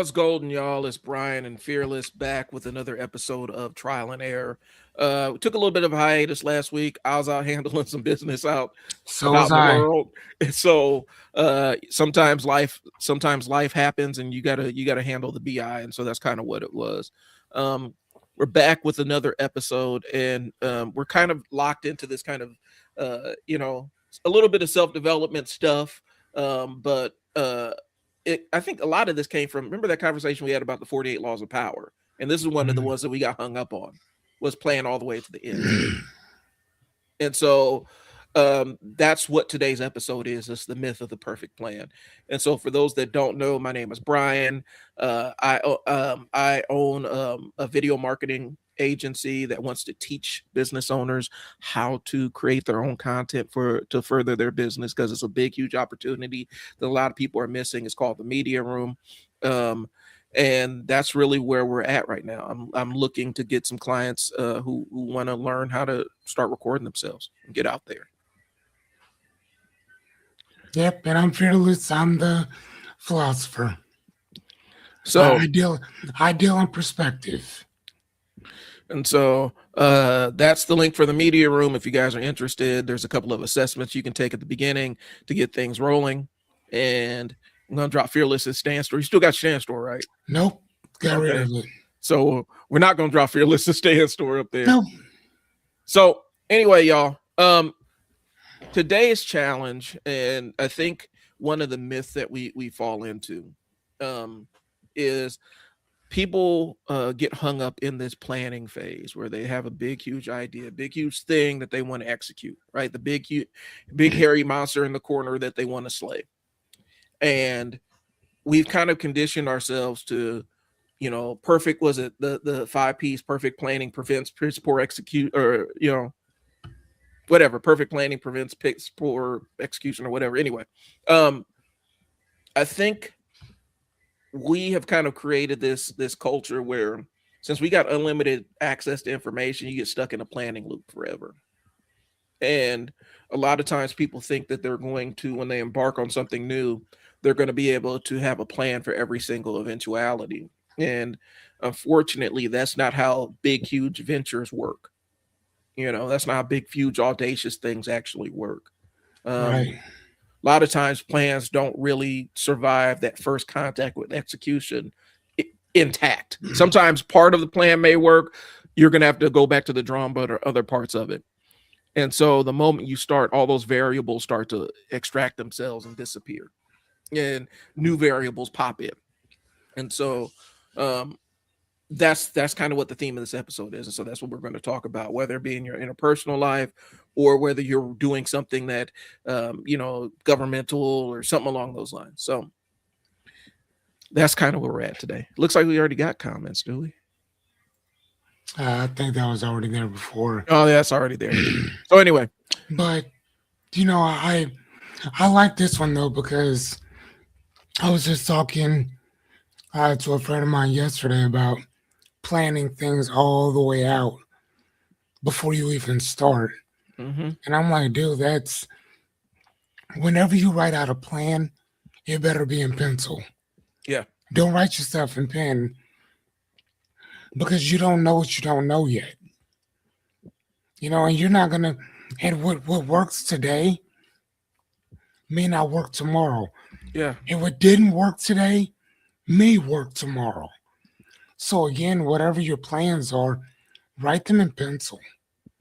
What's golden, y'all? It's Brian and Fearless back with another episode of Trial and Error. We took a little bit of a hiatus last week. I was out handling some business out So was in the I. world, and so sometimes life happens, and you gotta handle the bi, and so that's kind of what it was. Um, we're back with another episode, and we're kind of locked into this kind of a little bit of self development stuff, but I think a lot of this came from, remember that conversation we had about the 48 laws of power, and this is one of the ones that we got hung up on, was playing all the way to the end. And so that's what today's episode is. It's the myth of the perfect plan. And so for those that don't know, my name is Brian. I own a video marketing agency that wants to teach business owners how to create their own content to further their business, because it's a big, huge opportunity that a lot of people are missing. It's called the Media Room. And that's really where we're at right now. I'm looking to get some clients who want to learn how to start recording themselves and get out there. Yep, and I'm fearless. I'm the philosopher. So ideal and perspective. And so that's the link for the Media Room. If you guys are interested, there's a couple of assessments you can take at the beginning to get things rolling. And I'm going to drop Fearless's stand store. You still got stand store, right? Nope. Got rid of it. So we're not going to drop Fearless's stand store up there. Nope. So anyway, y'all, today's challenge, and I think one of the myths that we fall into is people get hung up in this planning phase where they have a big, huge idea, big, huge thing that they want to execute, right? The big hairy monster in the corner that they want to slay. And we've kind of conditioned ourselves to, perfect, was it the 5 P's, perfect planning prevents poor execute, or, whatever, perfect planning prevents poor execution, or whatever. Anyway, I think we have kind of created this culture where, since we got unlimited access to information, you get stuck in a planning loop forever. And a lot of times people think that they're going to, when they embark on something new, they're going to be able to have a plan for every single eventuality. And unfortunately, that's not how big, huge ventures work. That's not how big, huge, audacious things actually work. Right. A lot of times plans don't really survive that first contact with execution intact. Sometimes part of the plan may work. You're going to have to go back to the drawing board or other parts of it. And so the moment you start, all those variables start to extract themselves and disappear, and new variables pop in. And so that's kind of what the theme of this episode is. And so that's what we're going to talk about, whether it be in your interpersonal life or whether you're doing something that, governmental or something along those lines. So that's kind of where we're at today. Looks like we already got comments, do we? I think that was already there before. Oh, yeah, that's already there. So anyway. But, I like this one, though, because I was just talking to a friend of mine yesterday about planning things all the way out before you even start. Mm-hmm. And I'm like, dude, that's, whenever you write out a plan, it better be in pencil. Yeah. Don't write your stuff in pen, because you don't know what you don't know yet. And you're not going to, and what works today may not work tomorrow. Yeah. And what didn't work today may work tomorrow. So again, whatever your plans are, write them in pencil.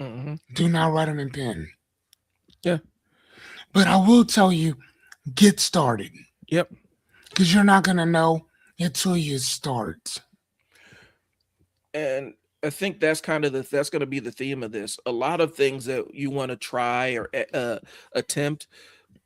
Mm-hmm. Do not write them in pen. Yeah. But I will tell you, get started. Yep. Because you're not going to know until you start. And I think that's kind of that's going to be the theme of this. A lot of things that you want to try or attempt,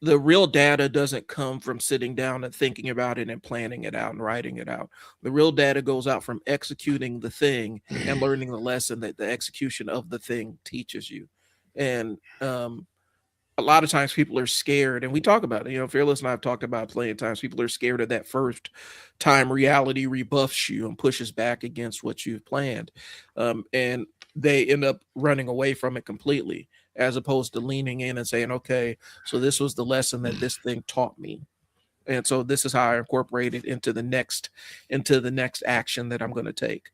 the real data doesn't come from sitting down and thinking about it and planning it out and writing it out. The real data goes out from executing the thing and learning the lesson that the execution of the thing teaches you. And a lot of times people are scared, and we talk about it. Fearless and I have talked about plenty of times. People are scared of that first time reality rebuffs you and pushes back against what you've planned. And they end up running away from it completely, as opposed to leaning in and saying, okay, so this was the lesson that this thing taught me. And so this is how I incorporate it into the next action that I'm going to take.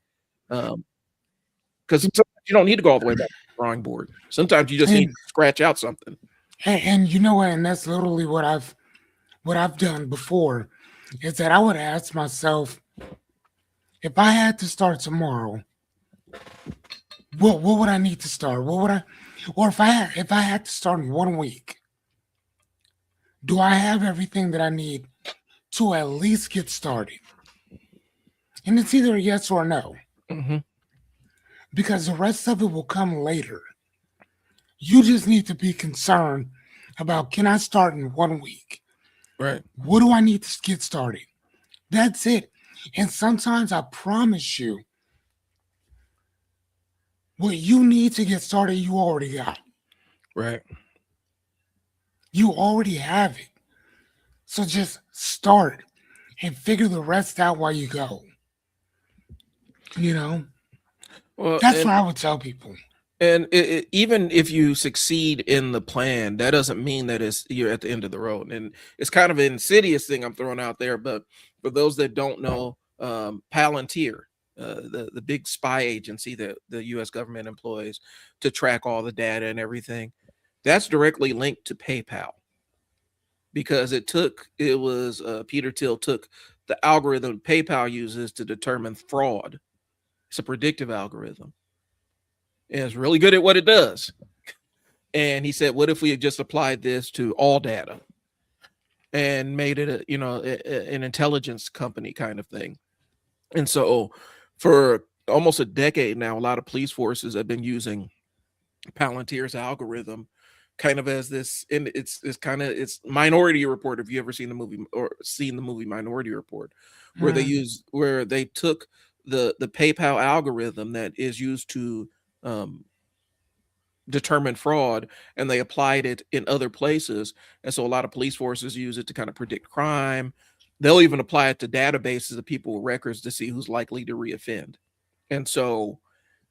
Because you don't need to go all the way back to the drawing board. Sometimes you just need to scratch out something. And you know what? And that's literally what I've done before, is that I would ask myself, if I had to start tomorrow, what would I need to start? What would I, or if I had to start in 1 week, do I have everything that I need to at least get started? And it's either a yes or a no, because the rest of it will come later. You just need to be concerned about, can I start in 1 week? Right. What do I need to get started? That's it. And sometimes I promise you, what you need to get started, you already got. Right. You already have it. So just start and figure the rest out while you go. You know? Well, That's what I would tell people. And even if you succeed in the plan, that doesn't mean that you're at the end of the road. And it's kind of an insidious thing I'm throwing out there. But for those that don't know, Palantir, the big spy agency that the U.S. government employs to track all the data and everything, that's directly linked to PayPal, because Peter Thiel took the algorithm PayPal uses to determine fraud. It's a predictive algorithm. And it's really good at what it does. And he said, what if we had just applied this to all data and made it an intelligence company kind of thing? And so for almost a decade now, a lot of police forces have been using Palantir's algorithm kind of as this, and it's Minority Report. If you ever seen the movie Minority Report, where they took the PayPal algorithm that is used to determine fraud, and they applied it in other places. And so a lot of police forces use it to kind of predict crime. They'll even apply it to databases of people with records to see who's likely to reoffend. And so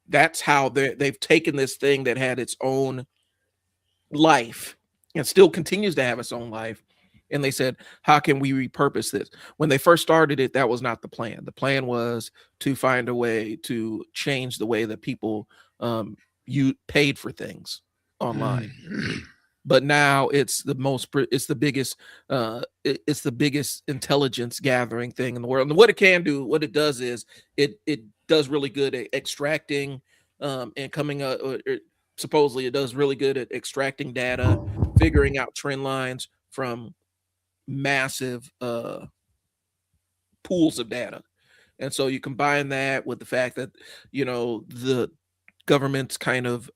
that's how they've taken this thing that had its own life and still continues to have its own life. And they said, how can we repurpose this? When they first started it, that was not the plan. The plan was to find a way to change the way that people you paid for things online. But now it's the biggest intelligence gathering thing in the world. And what it does is it does really good at extracting and coming up. Supposedly, it does really good at extracting data, figuring out trend lines from massive pools of data. And so you combine that with the fact that the government's kind of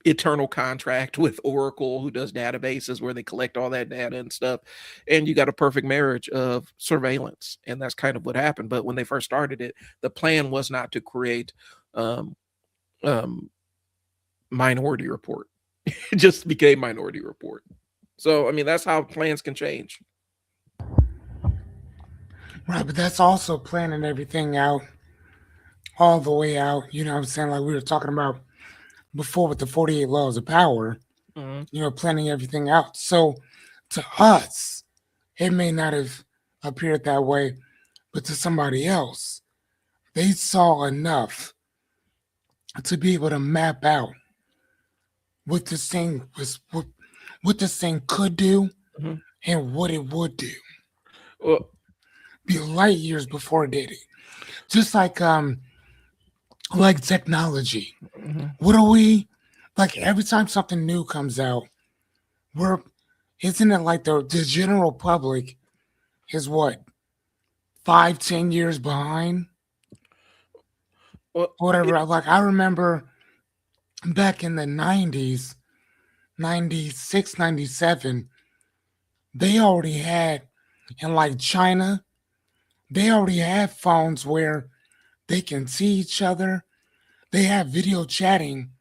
eternal contract with Oracle, who does databases where they collect all that data and stuff, and you got a perfect marriage of surveillance. And that's kind of what happened. But when they first started it, the plan was not to create Minority Report. It just became Minority Report. So I mean, that's how plans can change. Right, but that's also planning everything out all the way out. You know what I'm saying? Like we were talking about before with the 48 laws of power, planning everything out. So to us, it may not have appeared that way, but to somebody else, they saw enough to be able to map out what this thing could do and what it would do. Well, be light years before it did it. Just like technology. What are we like every time something new comes out, isn't it like the general public is what 5-10 years behind? Whatever. Like I remember back in the 90s, 96, 97, they already had, in like China, they already had phones where they can see each other. They have video chatting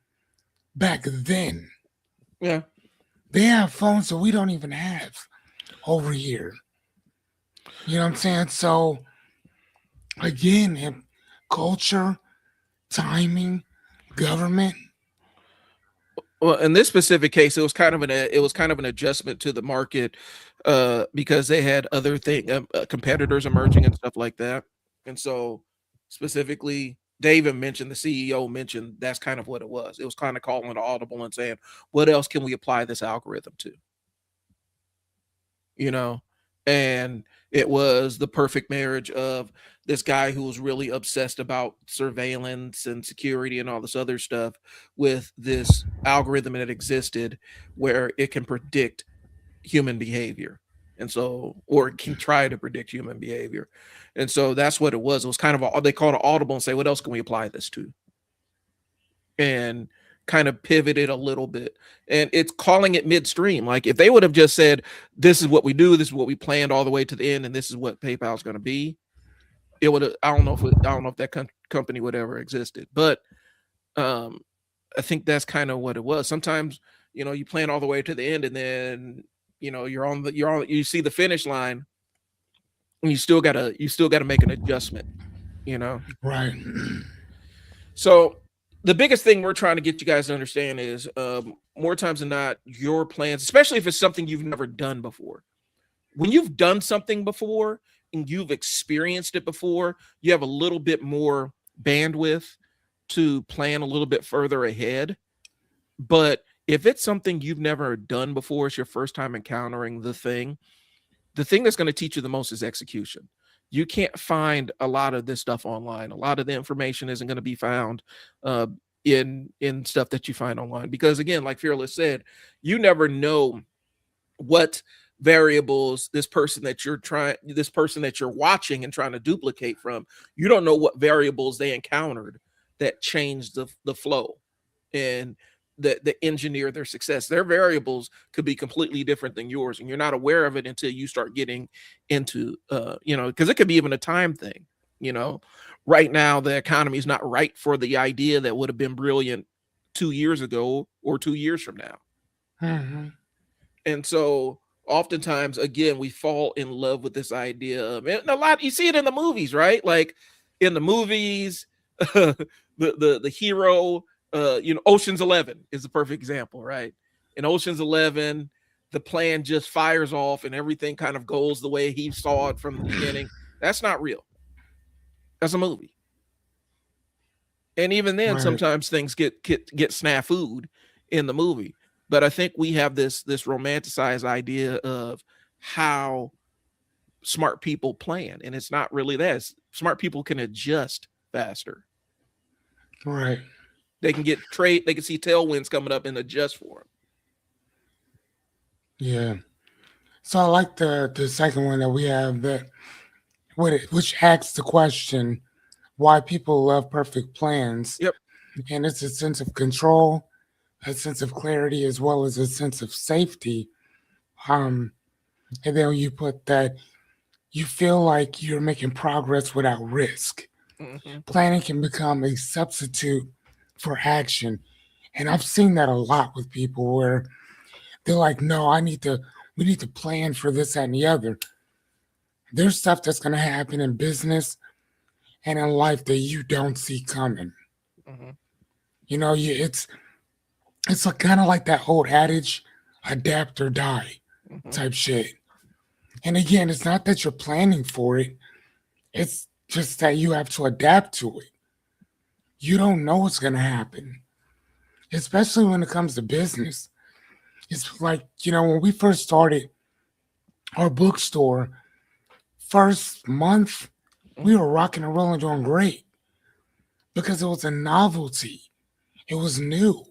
back then. Yeah. They have phones that we don't even have over here. You know what I'm saying? So, again, culture, timing, government. Well, in this specific case, it was kind of an adjustment to the market, because they had other competitors emerging and stuff like that. And so, specifically, they even mentioned the CEO mentioned that's kind of what it was. It was kind of calling an audible and saying, "What else can we apply this algorithm to?" You know, and it was the perfect marriage of this guy who was really obsessed about surveillance and security and all this other stuff with this algorithm that existed where it can predict human behavior. And so, or it can try to predict human behavior. And so that's what it was. It was kind of they called it audible and say, what else can we apply this to? And kind of pivoted a little bit. And it's calling it midstream. Like if they would have just said, this is what we do, this is what we planned all the way to the end, and this is what PayPal is going to be, it would have, I don't know if that company would ever existed. But I think that's kind of what it was. Sometimes, you plan all the way to the end, and then you see the finish line, and you still gotta make an adjustment, Right. So the biggest thing we're trying to get you guys to understand is, more times than not, your plans, especially if it's something you've never done before. When you've done something before and you've experienced it before, you have a little bit more bandwidth to plan a little bit further ahead. But if it's something you've never done before, it's your first time encountering the thing that's going to teach you the most is execution. You can't find a lot of this stuff online. A lot of the information isn't going to be found in stuff that you find online, because again, like Fearless said, you never know what variables this person that you're watching and trying to duplicate from, you don't know what variables they encountered that changed the flow and the engineer their success. Their variables could be completely different than yours, and you're not aware of it until you start getting into because it could be even a time thing. Right now the economy is not right for the idea that would have been brilliant 2 years ago or 2 years from now. Mm-hmm. And so oftentimes, again, we fall in love with this idea of, and a lot, you see it in the movies, right? Like in the movies, the hero, Ocean's 11 is the perfect example, right? In Ocean's 11, the plan just fires off and everything kind of goes the way he saw it from the beginning. That's not real. That's a movie. And even then, Right. sometimes things get snafu'd in the movie. But I think we have this romanticized idea of how smart people plan, and it's not really that. Smart people can adjust faster. Right. They can they can see tailwinds coming up and adjust for them. Yeah. So I like the second one that we have, which asks the question why people love perfect plans. Yep. And it's a sense of control, a sense of clarity, as well as a sense of safety. And then you put that you feel like you're making progress without risk. Mm-hmm. Planning can become a substitute for action. And I've seen that a lot with people where they're like, no, we need to plan for this, that, and the other. There's stuff that's going to happen in business and in life that you don't see coming. Mm-hmm. It's kind of like that old adage, adapt or die Mm-hmm. type shit. And again, it's not that you're planning for it. It's just that you have to adapt to it. You don't know what's going to happen, especially when it comes to business. It's like, when we first started our bookstore, first month, we were rocking and rolling, doing great because it was a novelty. It was new.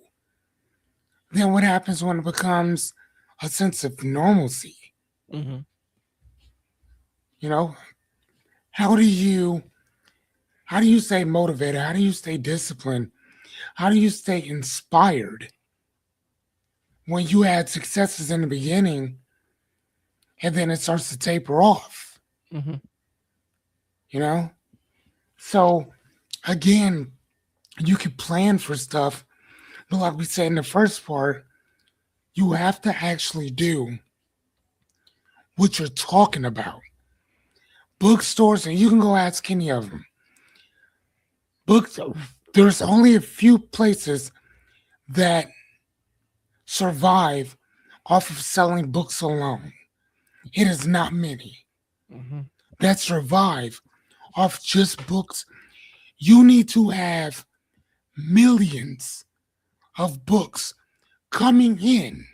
Then what happens when it becomes a sense of normalcy? Mm-hmm. How do you stay motivated? How do you stay disciplined? How do you stay inspired when you had successes in the beginning and then it starts to taper off? Mm-hmm. So again, you can plan for stuff, but like we said in the first part, you have to actually do what you're talking about. Bookstores, and you can go ask any of them. There's only a few places that survive off of selling books alone. It is not many Mm-hmm. that survive off just books. You need to have millions of books coming in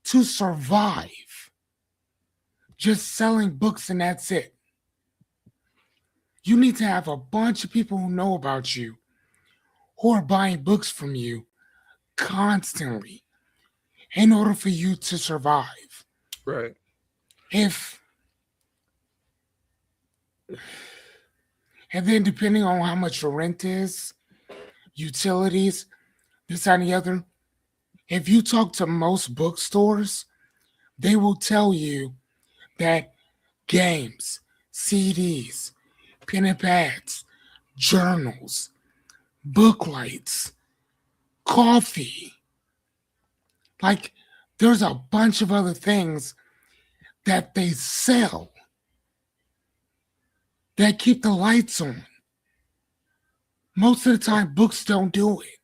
to survive just selling books and that's it. You need to have a bunch of people who know about you, who are buying books from you constantly in order for you to survive. Right. If and then depending on how much your rent is, utilities, this that, and the other, if you talk to most bookstores, they will tell you that games, CDs, pen and pads, journals, book lights, coffee, like there's a bunch of other things that they sell that keep the lights on. Most of the time, books don't do it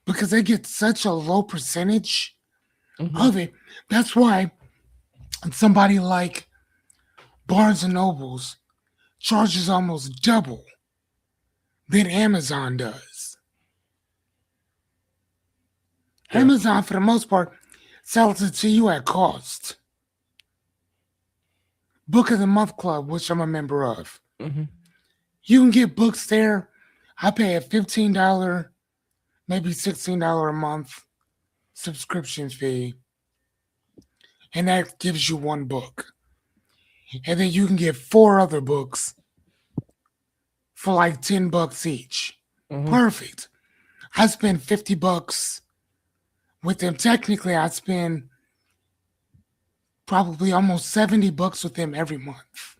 because they get such a low percentage Mm-hmm. of it. That's why somebody like Barnes and Nobles charges almost double than Amazon does. Yeah. Amazon, for the most part, sells it to you at cost. Book of the Month Club, which I'm a member of, Mm-hmm. you can get books there. I pay a $15, maybe $16 a month subscription fee, and that gives you one book. And then you can get 4 other books for like $10 each. Mm-hmm. Perfect. I spend $50 with them. Technically, I spend probably almost $70 with them every month.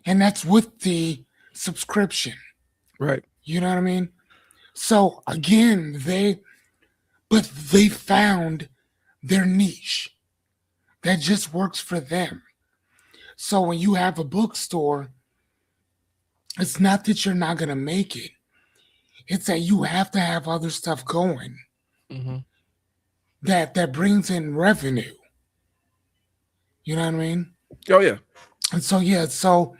And that's with the subscription. Right. You know what I mean? So again, they found their niche that just works for them. So when you have a bookstore, it's not that you're not gonna make it. It's that you have to have other stuff going Mm-hmm. that brings in revenue. You know what I mean? Oh yeah. And so yeah, so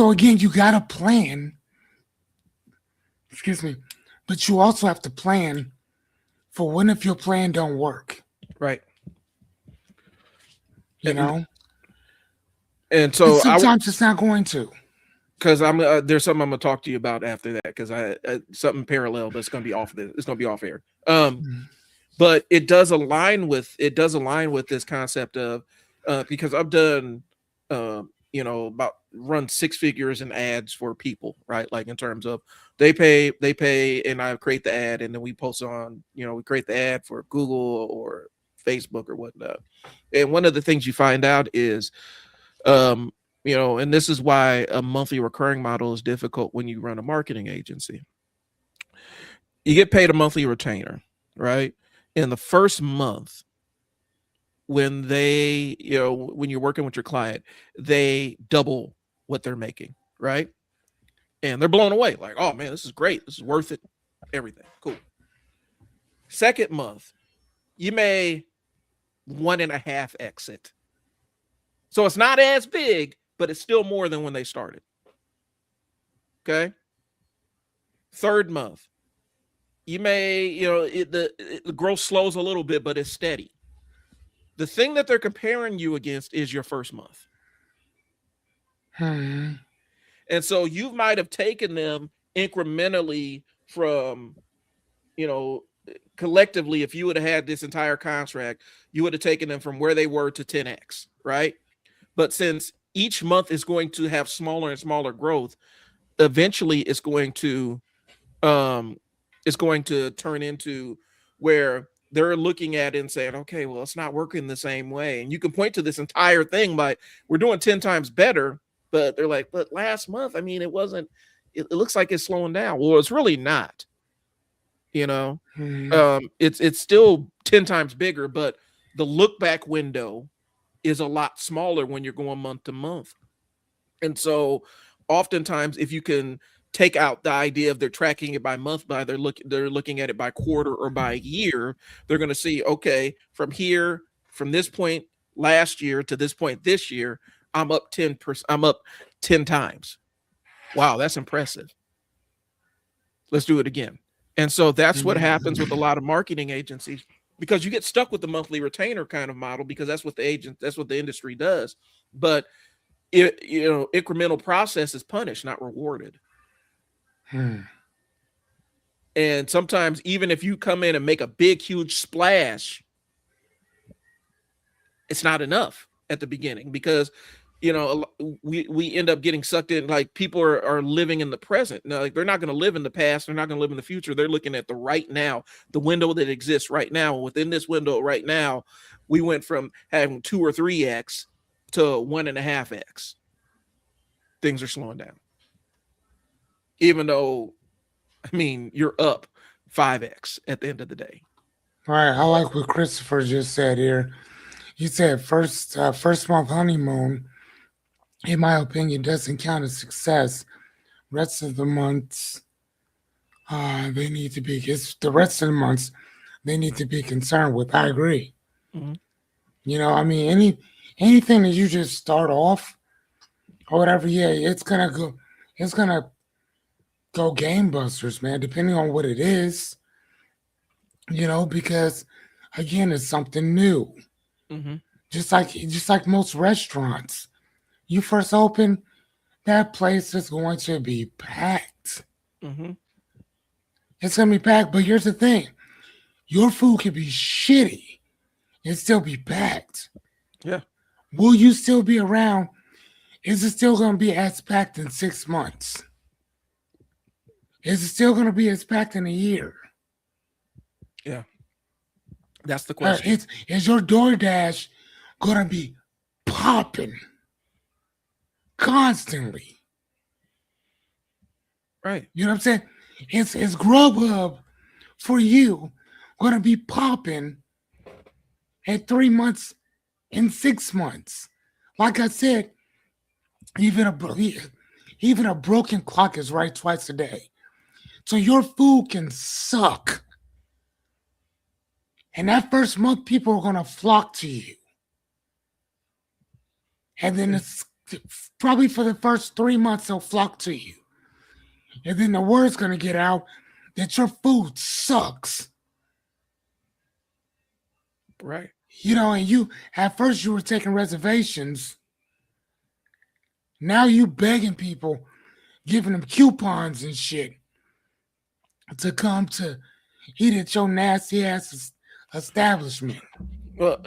again, you gotta plan. Excuse me, but you also have to plan for when if your plan don't work. Right. You know, And so and sometimes it's not going to. because I'm there's something I'm gonna talk to you about after that because I something parallel, but it's gonna be off this. It's gonna be off air. But it does align with this concept of because I've done about run 6 figures in ads for people, right? Like in terms of they pay and I create the ad and then we post on, we create the ad for Google or Facebook or whatnot. And one of the things you find out is and this is why a monthly recurring model is difficult when you run a marketing agency. You get paid a monthly retainer, right? In the first month, when when you're working with your client, they double what they're making, right? And they're blown away, like, oh man, this is great. This is worth it. Everything. Cool. Second month, you may 1.5 exit. So it's not as big, but it's still more than when they started. Okay. Third month, you may, the growth slows a little bit, but it's steady. The thing that they're comparing you against is your first month. And so you might have taken them incrementally from, collectively, if you would have had this entire contract, you would have taken them from where they were to 10x, right? But since each month is going to have smaller and smaller growth, eventually it's going to turn into where they're looking at it and saying, okay, well, it's not working the same way. And you can point to this entire thing like we're doing 10 times better, but they're like, but last month, I mean, it looks like it's slowing down. Well, it's really not, it's still 10 times bigger, but the look back window is a lot smaller when you're going month to month. And so oftentimes if you can take out the idea of they're tracking it by month, they're looking at it by quarter or by year. They're going to see, okay, from this point last year to this point this year, I'm up 10%. I'm up 10 times. Wow, that's impressive. Let's do it again. And so that's what happens with a lot of marketing agencies, because you get stuck with the monthly retainer kind of model, because that's what the industry does. But incremental process is punished, not rewarded. And sometimes even if you come in and make a big, huge splash, it's not enough at the beginning, because we end up getting sucked in. Like, people are living in the present. Now, like, they're not going to live in the past. They're not going to live in the future. They're looking at the right now, the window that exists right now. Within this window right now, we went from having 2 or 3x to 1.5x. Things are slowing down. Even though, I mean, you're up 5x at the end of the day. All right. I like what Christopher just said here. He said first month honeymoon, in my opinion, doesn't count as success. Rest of the months, they need to be. It's the rest of the months they need to be concerned with. I agree. Mm-hmm. I mean, anything that you just start off or whatever, yeah, it's gonna go gangbusters, man. Depending on what it is, because again, it's something new. Mm-hmm. Just like most restaurants, you first open, that place is going to be packed. Mm-hmm. It's going to be packed, but here's the thing. Your food can be shitty and still be packed. Yeah. Will you still be around? Is it still going to be as packed in 6 months? Is it still going to be as packed in a year? Yeah. That's the question. Is your DoorDash going to be popping constantly? Right. You know what I'm saying? Is Grubhub for you going to be popping at 3 months and 6 months? Like I said, even a broken clock is right twice a day. So your food can suck. And that first month, people are going to flock to you. And then it's probably for the first 3 months, they'll flock to you. And then the word's going to get out that your food sucks. Right. And at first you were taking reservations. Now you begging people, giving them coupons and shit to come to eat at your nasty ass establishment. Well,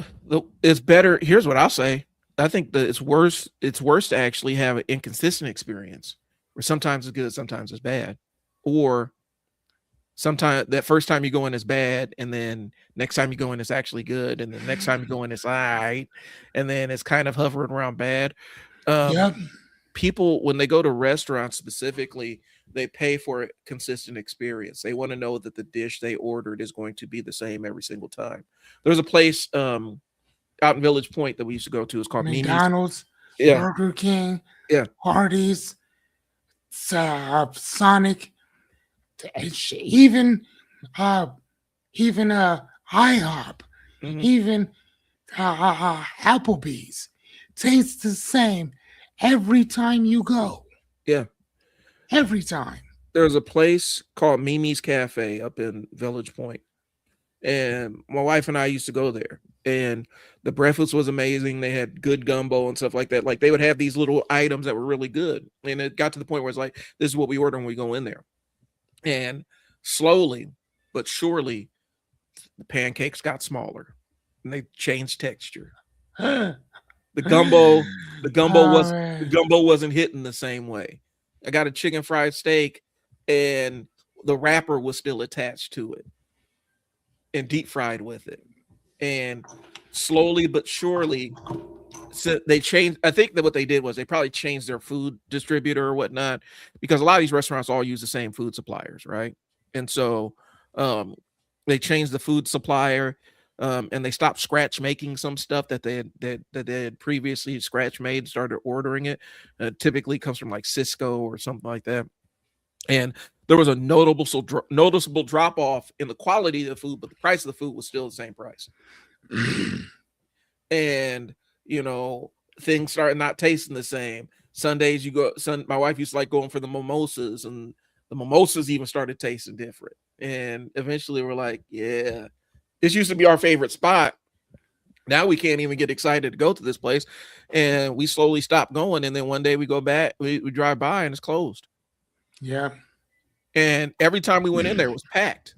it's better. Here's what I'll say. I think that it's worse to actually have an inconsistent experience, where sometimes it's good, sometimes it's bad. Or sometimes that first time you go in is bad, and then next time you go in it's actually good, and then next time you go in it's all right, and then it's kind of hovering around bad. Yep. People, when they go to restaurants specifically, they pay for a consistent experience. They want to know that the dish they ordered is going to be the same every single time. There's a place out in Village Point that we used to go to. It's called McDonald's, yeah. Burger King, yeah, Hardee's, Sonic, even IHOP, mm-hmm. even Applebee's. Tastes the same every time you go. Yeah. Every time. There's a place called Mimi's Cafe up in Village Point. And my wife and I used to go there. And the breakfast was amazing. They had good gumbo and stuff like that. Like, they would have these little items that were really good. And it got to the point where it's like, this is what we order when we go in there. And slowly but surely, the pancakes got smaller. And they changed texture. The gumbo wasn't hitting the same way. I got a chicken fried steak, and the wrapper was still attached to it and deep fried with it. And slowly but surely, so they changed. I think that what they did was they probably changed their food distributor or whatnot, because a lot of these restaurants all use the same food suppliers, right? And so they changed the food supplier. And they stopped scratch making some stuff that they had previously scratch made, started ordering it. Typically comes from like Cisco or something like that. and there was a noticeable drop off in the quality of the food, but the price of the food was still the same price. And things started not tasting the same. Sundays my wife used to like going for the mimosas, and the mimosas even started tasting different. And eventually we're like, yeah, this used to be our favorite spot. Now we can't even get excited to go to this place. And we slowly stopped going. And then one day we go back, we drive by and it's closed. Yeah. And every time we went in there, it was packed.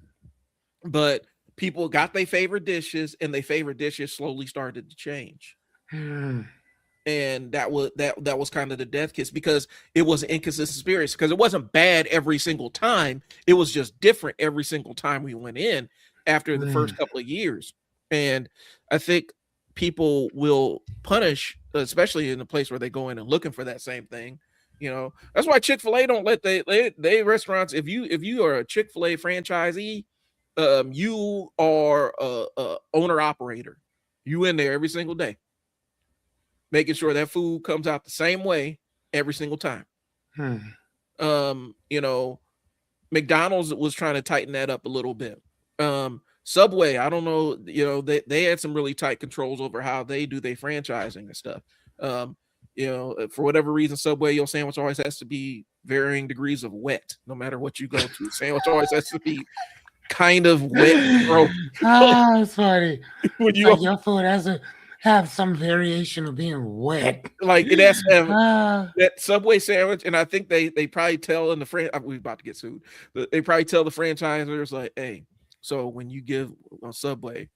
But people got their favorite dishes, and their favorite dishes slowly started to change. And that was kind of the death kiss, because it was an inconsistent experience, because it wasn't bad every single time. It was just different every single time we went in after the first couple of years. And I think people will punish, especially in a place where they go in and looking for that same thing. That's why Chick-fil-A don't let they restaurants. If you are a Chick-fil-A franchisee, you are a owner operator. You in there every single day, making sure that food comes out the same way every single time. McDonald's was trying to tighten that up a little bit. Subway, I don't know, they had some really tight controls over how they do their franchising and stuff. For whatever reason, Subway, your sandwich always has to be varying degrees of wet, no matter what you go to. Sandwich always has to be kind of wet, bro. It's funny. When like your food has to have some variation of being wet. Like it has to have that Subway sandwich, and I think they probably tell in the we're about to get sued. They probably tell the franchisors like, hey, so when you give a Subway,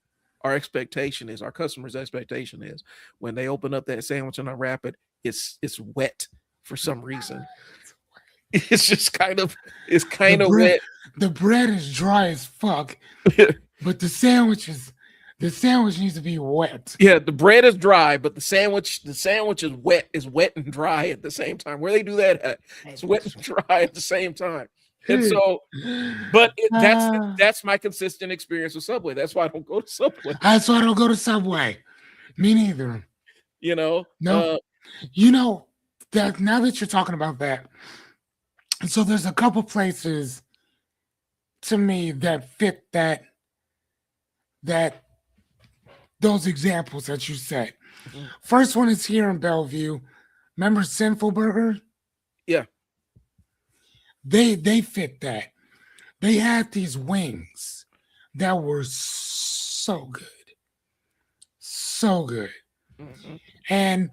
our customer's expectation is when they open up that sandwich and unwrap it, it's wet for some reason. It's just kind of wet. The bread is dry as fuck, but the sandwich needs to be wet. Yeah, the bread is dry, but the sandwich is wet and dry at the same time. Where they do that at? It's wet and dry at the same time. And so, but that's my consistent experience with Subway. That's why I don't go to Subway. That's why I don't go to Subway. Me neither. No. That now that you're talking about that, so there's a couple places to me that fit those examples that you said. Mm-hmm. First one is here in Bellevue. Remember Sinful Burger? Yeah. They fit that. They had these wings that were so good. So good. Mm-hmm. And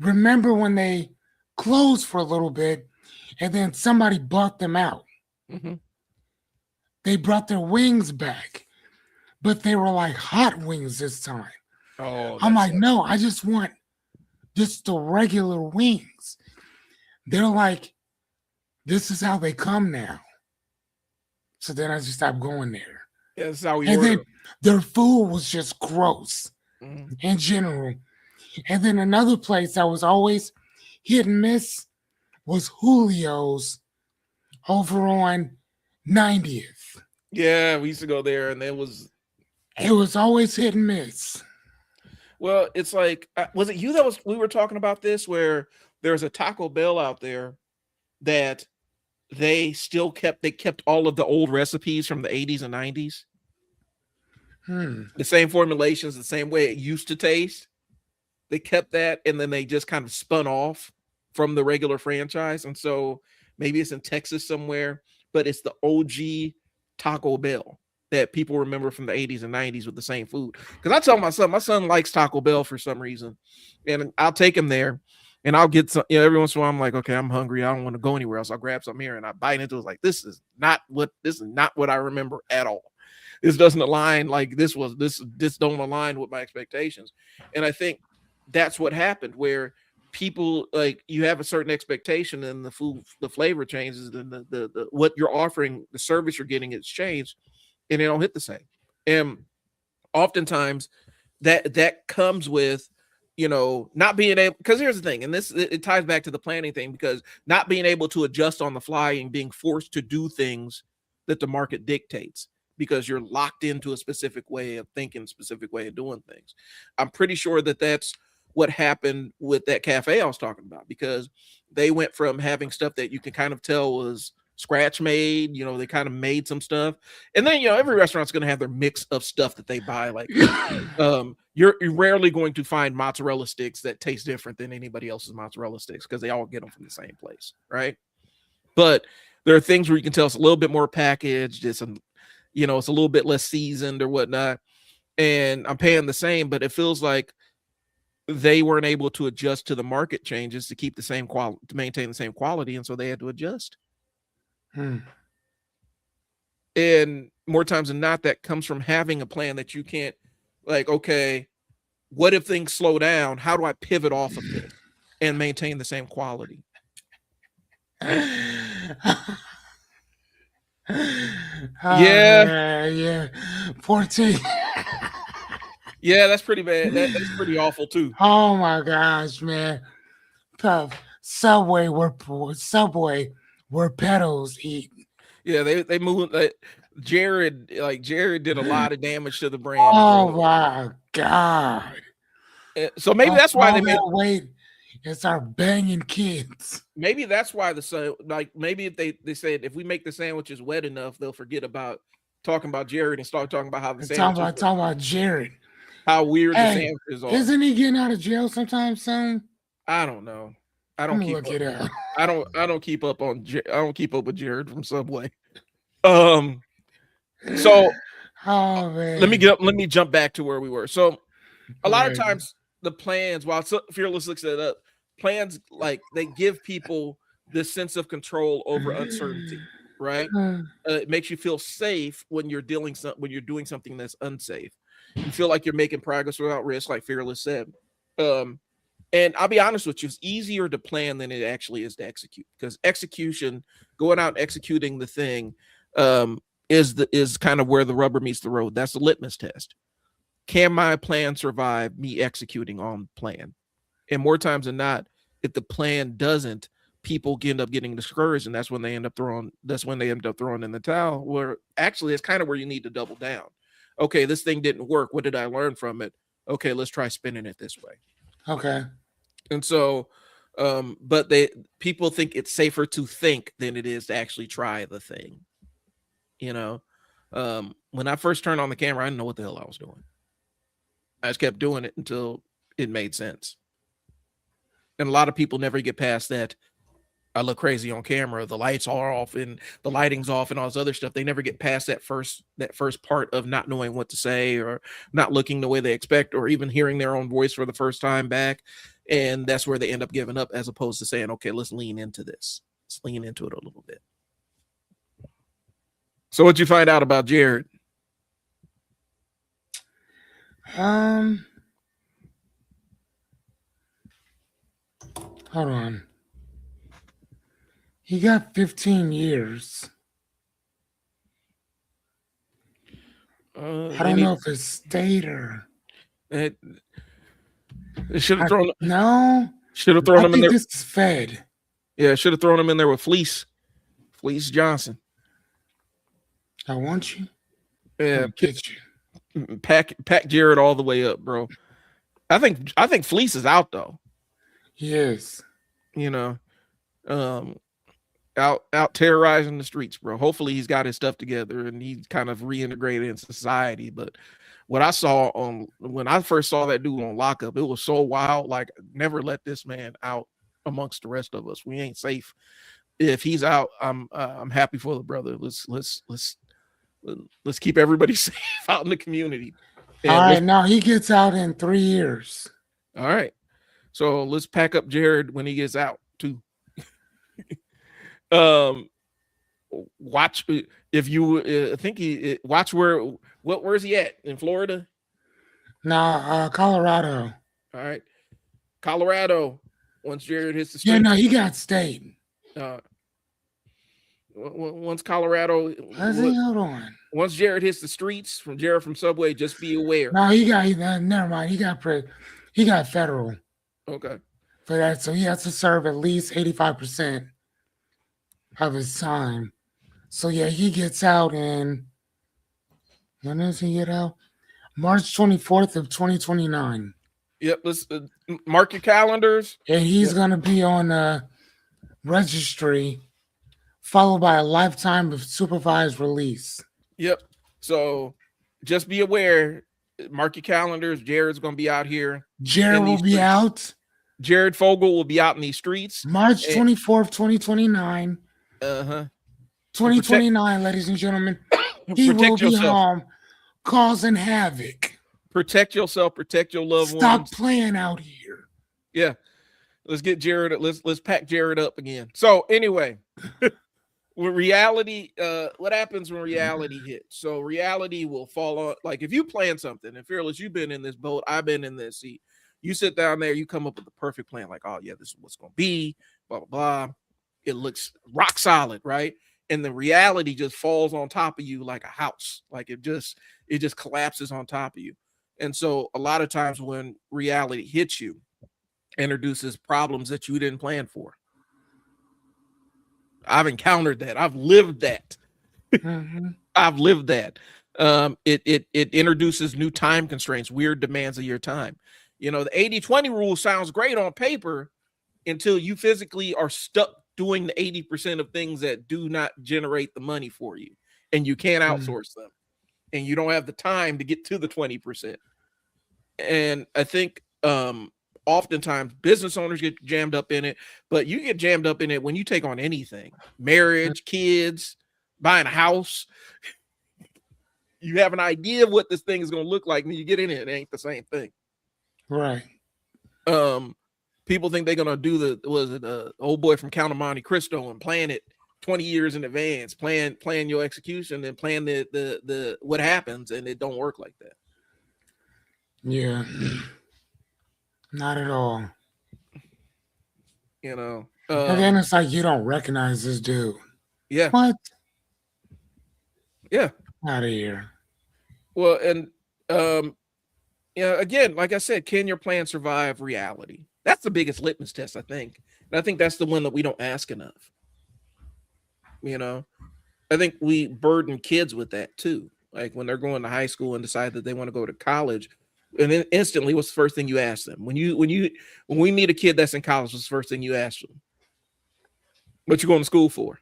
remember when they closed for a little bit and then somebody bought them out? Mm-hmm. They brought their wings back, but they were like hot wings this time. Oh, I'm like, no, I just want just the regular wings. They're like, this is how they come now. So then I just stopped going there. Yeah, that's how we and order. Then their food was just gross in general. And then another place that was always hit and miss was Julio's over on 90th. Yeah, we used to go there, and it was always hit and miss. Well, it's like, was it you we were talking about this, where there's a Taco Bell out there that they kept all of the old recipes from the 80s and 90s. The same formulations, the same way it used to taste. They kept that, and then they just kind of spun off from the regular franchise. And so maybe it's in Texas somewhere, but it's the OG Taco Bell that people remember from the 80s and 90s with the same food. Because I tell my son likes Taco Bell for some reason, and I'll take him there. And I'll get some, every once in a while I'm like, okay, I'm hungry. I don't want to go anywhere else. I'll grab some here, and I bite into it. Like, this is not what I remember at all. This doesn't align. Like this don't align with my expectations. And I think that's what happened, where people, like, you have a certain expectation, and the flavor changes, and the what you're offering, the service you're getting, it's changed, and they don't hit the same. And oftentimes that comes with, not being able, because here's the thing, and it ties back to the planning thing, because not being able to adjust on the fly and being forced to do things that the market dictates, because you're locked into a specific way of thinking, specific way of doing things. I'm pretty sure that that's what happened with that cafe I was talking about, because they went from having stuff that you can kind of tell was scratch made. They kind of made some stuff, and then every restaurant's going to have their mix of stuff that they buy. Like, you're rarely going to find mozzarella sticks that taste different than anybody else's mozzarella sticks because they all get them from the same place, right? But there are things where you can tell it's a little bit more packaged. It's a little bit less seasoned or whatnot, and I'm paying the same, but it feels like they weren't able to adjust to the market changes to keep the same quality, to maintain the same quality, and so they had to adjust. And more times than not, that comes from having a plan that you can't, like, okay, what if things slow down? How do I pivot off of this and maintain the same quality? Yeah. 14. Yeah, that's pretty bad. That's pretty awful too. Oh my gosh, man. Subway where pedals eat. Yeah, they moved. Jared did a lot of damage to the brand. Oh my god. So maybe that's why they made wait and start banging kids. Maybe that's why maybe if they said if we make the sandwiches wet enough, they'll forget about talking about Jared and start talking about how the sandwiches talk about Jared. How weird the sandwiches are. Isn't he getting out of jail sometime soon? I don't know. I don't keep look it up. I don't keep up with Jared from Subway. So man. let me jump back to where we were. So a lot of times the plans, while Fearless looks it up, plans like they give people this sense of control over uncertainty, right? It makes you feel safe when you're doing something that's unsafe. You feel like you're making progress without risk, like Fearless said. And I'll be honest with you, it's easier to plan than it actually is to execute, because execution, going out and executing the thing, is kind of where the rubber meets the road. That's the litmus test. Can my plan survive me executing on plan? And more times than not, if the plan doesn't, people end up getting discouraged, and that's when they end up throwing in the towel. Where actually it's kind of where you need to double down. Okay, this thing didn't work. What did I learn from it? Okay, let's try spinning it this way. Okay. And so, but people think it's safer to think than it is to actually try the thing. When I first turned on the camera, I didn't know what the hell I was doing. I just kept doing it until it made sense. And a lot of people never get past that. I look crazy on camera. The lights are off and the lighting's off and all this other stuff. They never get past that first part of not knowing what to say or not looking the way they expect or even hearing their own voice for the first time back. And that's where they end up giving up, as opposed to saying, okay, let's lean into this. Let's lean into it a little bit. So what'd you find out about Jared? Hold on. He got 15 years. I don't know if it's state or. It should have thrown. No. Should have thrown him in there. This is Fed. Yeah, should have thrown him in there with Fleece Johnson. I want you. Yeah, get you. Pack Jared all the way up, bro. I think Fleece is out though. Yes. Out terrorizing the streets, bro. Hopefully he's got his stuff together and he's kind of reintegrated in society. But what I saw when I first saw that dude on lockup, it was so wild. Like, never let this man out amongst the rest of us. We ain't safe. If he's out, I'm happy for the brother. Let's keep everybody safe out in the community. And all right, now he gets out in 3 years. All right, so let's pack up Jared when he gets out too. Watch if you think watch where's he at in Florida? No, Colorado. All right, Colorado. Once Jared hits the street, yeah, no, he got state. Once Colorado, hold on. Once Jared hits the streets from Subway, just be aware. No, he got never mind. He got federal. Okay. For that, so he has to serve at least 85% of his time. So yeah, he gets out in, when does he get out? March 24th of 2029. Yep, let's mark your calendars. And he's gonna be on a registry followed by a lifetime of supervised release. Yep. So just be aware. Mark your calendars. Jared's going to be out here. Jared will be out. Jared Fogle will be out in these streets. March 24th, 2029. 2029, ladies and gentlemen. He will be home causing havoc. Protect yourself. Protect your loved ones. Stop playing out here. Yeah. Let's get Jared. Let's pack Jared up again. So anyway, with reality, what happens when reality hits? So reality will fall on, like if you plan something, and Fearless, you've been in this boat, I've been in this seat. You sit down there, you come up with the perfect plan, like, oh yeah, this is what's gonna be, blah blah blah. It looks rock solid, right? And the reality just falls on top of you like a house, like it just collapses on top of you. And so a lot of times when reality hits you, introduces problems that you didn't plan for. I've encountered that. I've lived that. I've lived that. It introduces new time constraints, weird demands of your time. You know, the 80-20 rule sounds great on paper until you physically are stuck doing the 80% of things that do not generate the money for you, and you can't outsource them, and you don't have the time to get to the 20%. And I think oftentimes business owners get jammed up in it, but you get jammed up in it when you take on anything, marriage, kids, buying a house. You have an idea of what this thing is going to look like, and you get in it ain't the same thing. Right. People think they're going to do the old boy from Count of Monte Cristo and plan it 20 years in advance, plan your execution and plan the what happens, and it don't work like that. Yeah. Not at all. You know. And then it's like you don't recognize this dude. Yeah. What? Yeah. Out of here. Well, and again, like I said, can your plan survive reality? That's the biggest litmus test, I think. And I think that's the one that we don't ask enough. You know, I think we burden kids with that too. Like when they're going to high school and decide that they want to go to college, and then instantly, what's the first thing you ask them? When we meet a kid that's in college, what's the first thing you ask them? What you going to school for?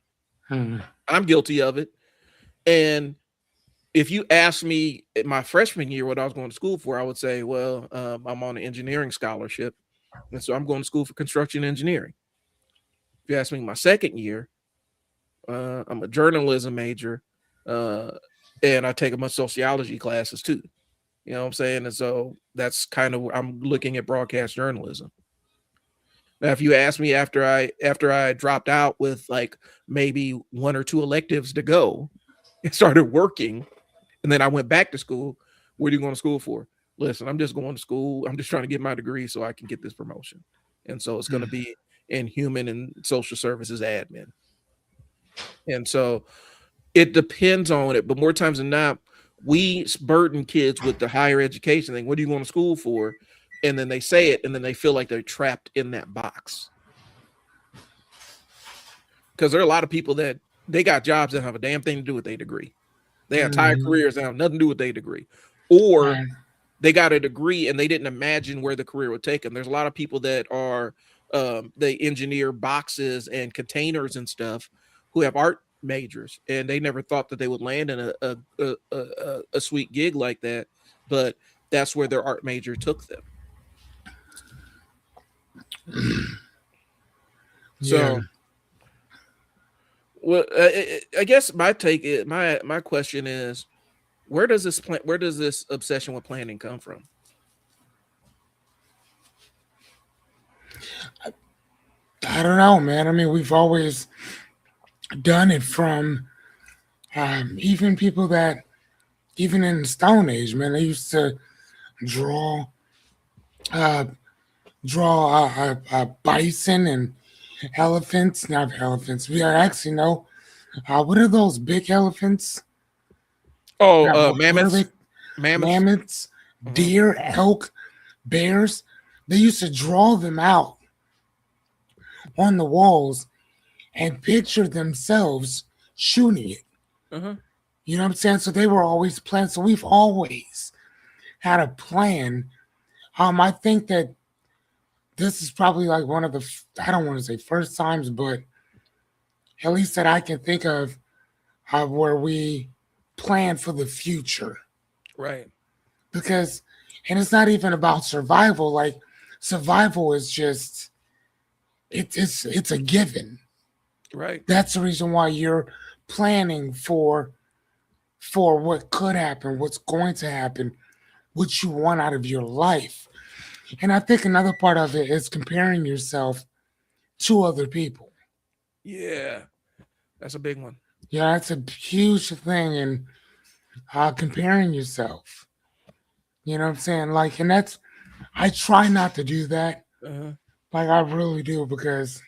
I'm guilty of it. And if you ask me in my freshman year what I was going to school for, I would say, well, I'm on an engineering scholarship, and so I'm going to school for construction engineering. If you ask me my second year, I'm a journalism major, and I take a bunch of sociology classes too. You know what I'm saying? And so that's kind of, I'm looking at broadcast journalism. Now, if you ask me after I dropped out with like maybe 1 or 2 electives to go and started working, and then I went back to school, what are you going to school for? Listen, I'm just going to school. I'm just trying to get my degree so I can get this promotion. And so it's going to be in human and social services admin. And so it depends on it, but more times than not, we burden kids with the higher education thing. What are you going to school for? And then they say it, and then they feel like they're trapped in that box. Because there are a lot of people that they got jobs that have a damn thing to do with their degree. They have entire careers that have nothing to do with their degree. Or they got a degree and they didn't imagine where the career would take them. There's a lot of people that are, they engineer boxes and containers and stuff who have art majors, and they never thought that they would land in a sweet gig like that, but that's where their art major took them. So, well, I guess my take is, my question is, where does this obsession with planning come from? I don't know, man. I mean, we've always done it from even people that, even in the Stone Age, man, they used to draw a bison and elephants. Not elephants. We are actually no. What are those big elephants? Oh, mammoths. Mammoths, deer, elk, bears. They used to draw them out on the walls and picture themselves shooting it. You know what I'm saying? So they were always planned. So we've always had a plan. I think that this is probably like one of the, I don't want to say first times, but at least that I can think of, where we plan for the future. Right. Because, and it's not even about survival. Like, survival is just, it's a given. Right. That's the reason why you're planning for what could happen, what's going to happen, what you want out of your life. And I think another part of it is comparing yourself to other people. Yeah. That's a big one. Yeah, that's a huge thing in comparing yourself. You know what I'm saying? Like, and that's, I try not to do that. Uh-huh. Like, I really do, because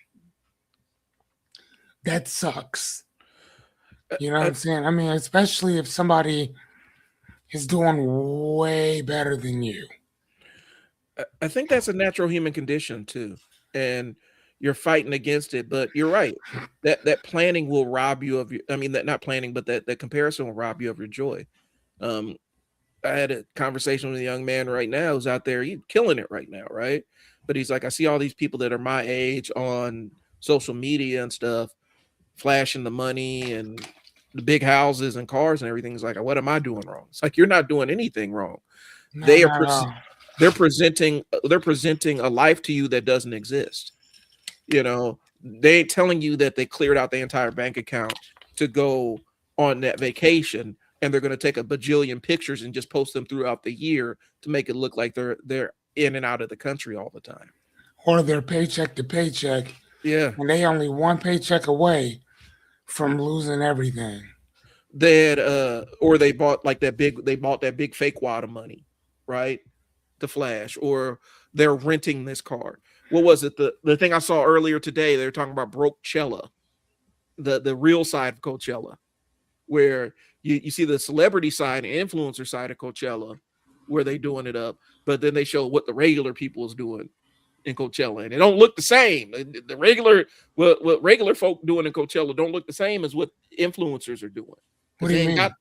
that sucks. You know what I, I'm saying? I mean, especially if somebody is doing way better than you. I think that's a natural human condition too, and you're fighting against it. But you're right, that planning will rob you of your. I mean, that not planning, but that comparison will rob you of your joy. Um, I had a conversation with a young man right now who's out there, he's killing it right now, right? But he's like, I see all these people that are my age on social media and stuff, flashing the money and the big houses and cars and everything. It's like, what am I doing wrong? It's like, you're not doing anything wrong. No, They are not at all. they're presenting a life to you that doesn't exist. You know, they ain't telling you that they cleared out the entire bank account to go on that vacation, and they're going to take a bajillion pictures and just post them throughout the year to make it look like they're in and out of the country all the time. Or they're paycheck to paycheck, Yeah. and they only one paycheck away from losing everything. That or they bought like they bought that big fake wad of money, right? To flash, or they're renting this car. What was it? The thing I saw earlier today, they were talking about Brokechella, the real side of Coachella, where you see the celebrity side and influencer side of Coachella, where they doing it up, but then they show what the regular people is doing in Coachella, and it don't look the same. The regular what regular folk doing in Coachella don't look the same as what influencers are doing, What because do they you ain't got, mean?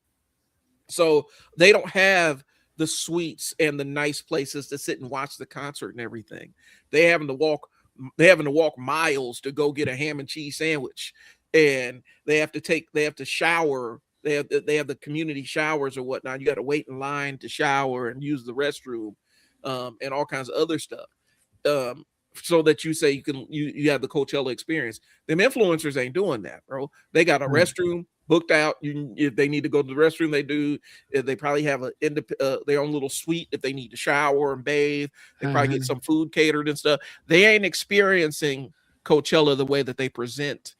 so they don't have the suites and the nice places to sit and watch the concert and everything. They having to walk they having to walk miles to go get a ham and cheese sandwich, and they have to shower. They have the community showers or whatnot. You got to wait in line to shower and use the restroom, and all kinds of other stuff. Um, so that you say you have the Coachella experience. Them influencers ain't doing that, bro. They got a Hmm. restroom booked out. If they need to go to the restroom, they do. They probably have their own little suite if they need to shower and bathe. They probably get Mhm. some food catered and stuff. They ain't experiencing Coachella the way that they present,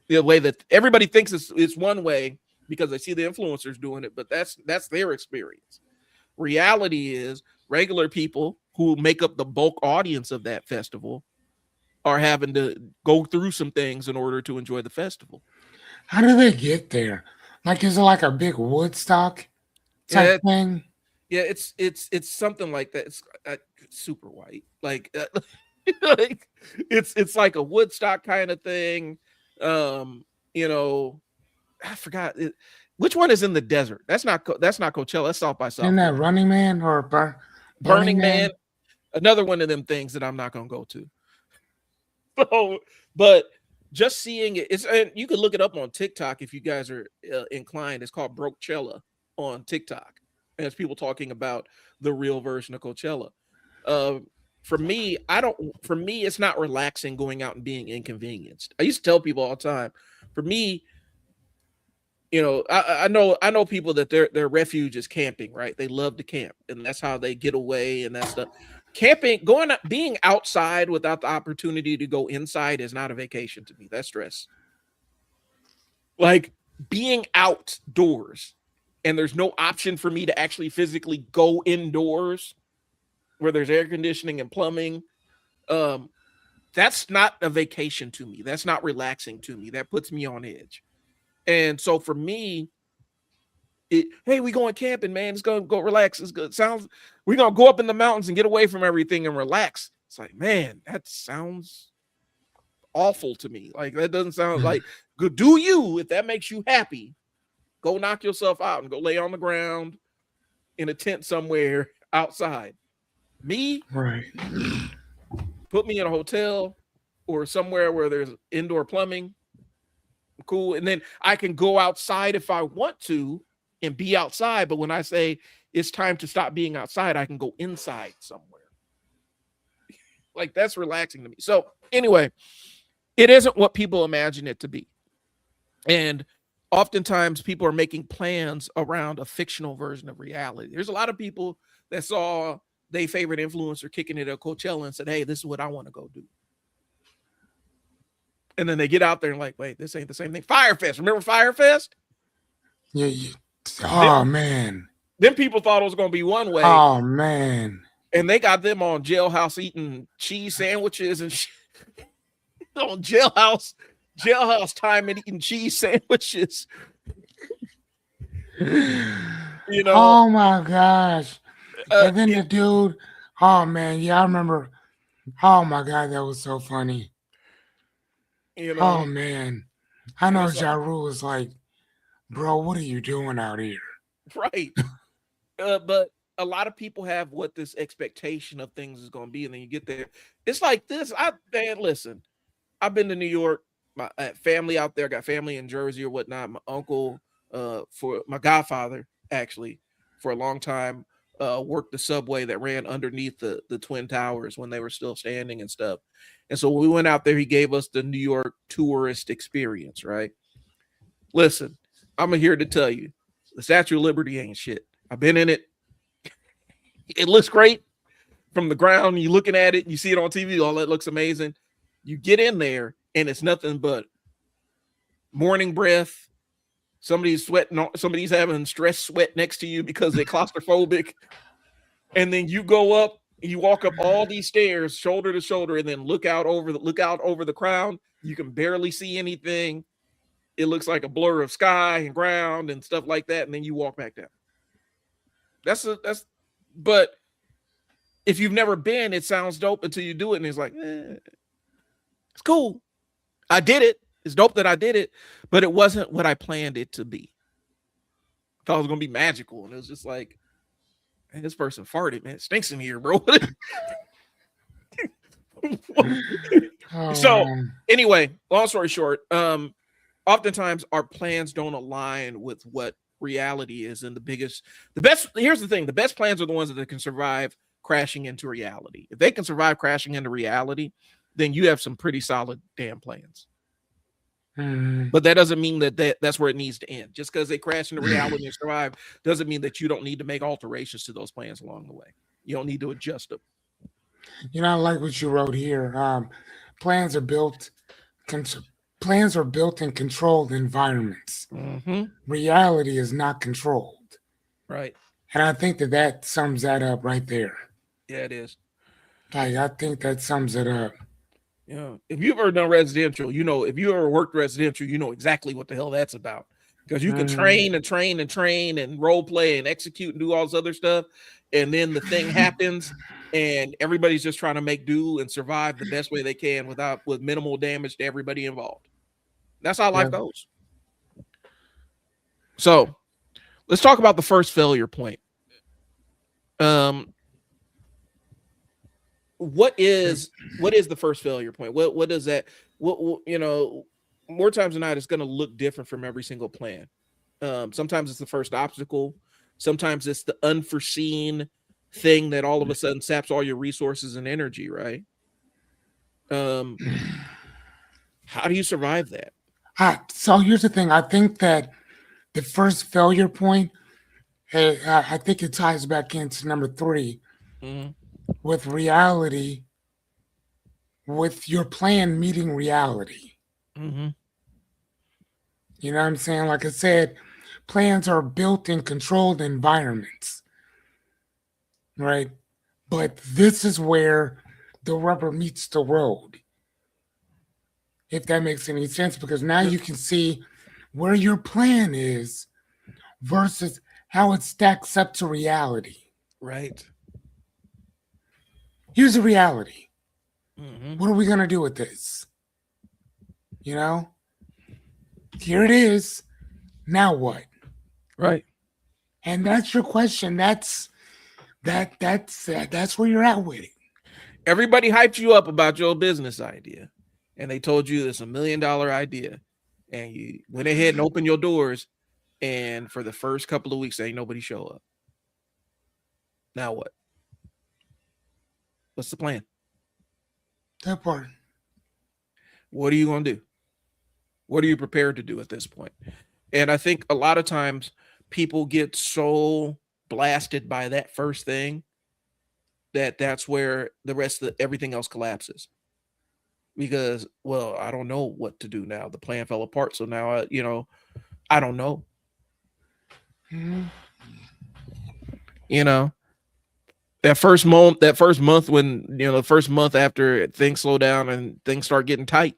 the way that everybody thinks it's one way because they see the influencers doing it, but that's their experience. Reality is regular people who make up the bulk audience of that festival are having to go through some things in order to enjoy the festival. How do they get there? Like, is it like a big Woodstock type Yeah, thing? yeah, it's something like that. It's super white, like like it's like a Woodstock kind of thing. You know, I forgot which one is in the desert. That's not Coachella. That's South by Isn't that Southwest. Running Man or Burning Burning Man, Man? another one of them things that I'm not gonna go to. So, but just seeing it, and you can look it up on TikTok if you guys are inclined. It's called Brokechella on TikTok, and it's people talking about the real version of Coachella. Uh, for me, I don't. For me, it's not relaxing going out and being inconvenienced. I used to tell people all the time. For me, I know people that their refuge is camping, right? They love to camp, and that's how they get away and that stuff. Camping, being outside without the opportunity to go inside is not a vacation to me. That's stress. Like being outdoors, and there's no option for me to actually physically go indoors where there's air conditioning and plumbing. Um, that's not a vacation to me. That's not relaxing to me. That puts me on edge. And so for me, hey, we going camping, man. It's gonna go relax. It's good. Sounds we're gonna go up in the mountains and get away from everything and relax. It's like, man, that sounds awful to me. Like that doesn't sound like good. Do you, if that makes you happy, go knock yourself out and go lay on the ground in a tent somewhere outside. Me, Right. put me in a hotel or somewhere where there's indoor plumbing. cool. And then I can go outside if I want to and be outside. But when I say it's time to stop being outside, I can go inside somewhere. Like, that's relaxing to me. So anyway, it isn't what people imagine it to be. And oftentimes people are making plans around a fictional version of reality. There's a lot of people that saw their favorite influencer kicking it at Coachella and said, hey, this is what I want to go do. And then they get out there and like, wait, this ain't the same thing. Firefest. Remember Firefest? Yeah. Oh, man. Then people thought it was going to be one way. Oh, man. And they got them on Jailhouse eating cheese sandwiches and shit. On jailhouse time and eating cheese sandwiches. You know. Oh my gosh. And then the dude, oh man, yeah, I remember. Oh my God, that was so funny. You know. Oh man. I know Ja Rule was like, bro, what are you doing out here? Right. But a lot of people have what this expectation of things is going to be, and then you get there. It's like this. Man, listen, I've been to New York. My family out there, got family in Jersey or whatnot. My uncle, for my godfather, actually, for a long time, worked the subway that ran underneath the Twin Towers when they were still standing and stuff. And so when we went out there, he gave us the New York tourist experience, right? Listen, I'm here to tell you, the Statue of Liberty ain't shit. I've been in it. It looks great from the ground. You looking at it, you see it on TV, all that looks amazing. You get in there and it's nothing but morning breath. Somebody's sweating, somebody's having stress sweat next to you because they're claustrophobic. And then you go up, you walk up all these stairs, shoulder to shoulder, and then look out over the crowd. You can barely see anything. It looks like a blur of sky and ground and stuff like that. And then you walk back down. But if you've never been, it sounds dope until you do it. And it's like, it's cool. I did it. It's dope that I did it, but it wasn't what I planned it to be. I thought it was going to be magical. And it was just like, man, this person farted, man. It stinks in here, bro. So anyway, long story short, oftentimes our plans don't align with what reality is. And here's the thing, the best plans are the ones that can survive crashing into reality. If they can survive crashing into reality, then you have some pretty solid damn plans. But that doesn't mean that's where it needs to end. Just because they crash into reality and survive doesn't mean that you don't need to make alterations to those plans along the way. You don't need to adjust them. You know, I like what you wrote here. Plans are built in controlled environments. Mm-hmm. Reality is not controlled. Right. And I think that sums that up right there. Yeah, it is. Like, I think that sums it up. Yeah. If you've ever done residential, if you ever worked residential, you know exactly what the hell that's about. Because you can train and role play and execute and do all this other stuff. And then the thing happens and everybody's just trying to make do and survive the best way they can with minimal damage to everybody involved. That's how life goes. So let's talk about the first failure point. What is the first failure point? What is that? More times than not, it's going to look different from every single plan. Sometimes it's the first obstacle. Sometimes it's the unforeseen thing that all of a sudden saps all your resources and energy, right? How do you survive that? So here's the thing. I think that the first failure point, I think it ties back into number 3 with reality, with your plan meeting reality. Mm-hmm. You know what I'm saying? Like I said, plans are built in controlled environments, right? But this is where the rubber meets the road, if that makes any sense, because now you can see where your plan is versus how it stacks up to reality. Right. Here's the reality. Mm-hmm. What are we going to do with this? You know? Here it is. Now what? Right. And that's your question. That's where you're at with it. Everybody hyped you up about your business idea, and they told you it's $1 million idea, and you went ahead and opened your doors, and for the first couple of weeks, ain't nobody show up. Now what? What's the plan? That part. What are you going to do? What are you prepared to do at this point? And I think a lot of times people get so blasted by that first thing that's where the rest of everything else collapses. Because, well, I don't know what to do now. The plan fell apart. So now, I don't know. That first month when, the first month after things slow down and things start getting tight,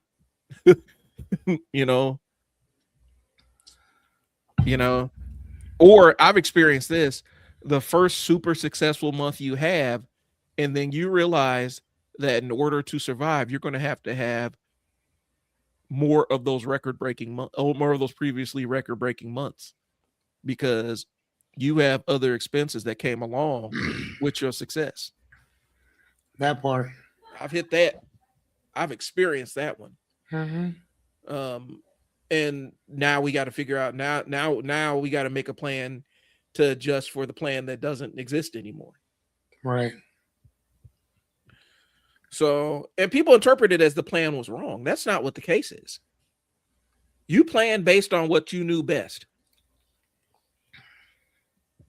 or I've experienced this, the first super successful month you have, and then you realize that in order to survive, you're going to have more of those more of those previously record-breaking months, because you have other expenses that came along with your success. That part. I've hit that. I've experienced that one. And now we got to figure out now we got to make a plan to adjust for the plan that doesn't exist anymore. Right. So, and people interpret it as the plan was wrong. That's not what the case is. You planned based on what you knew best.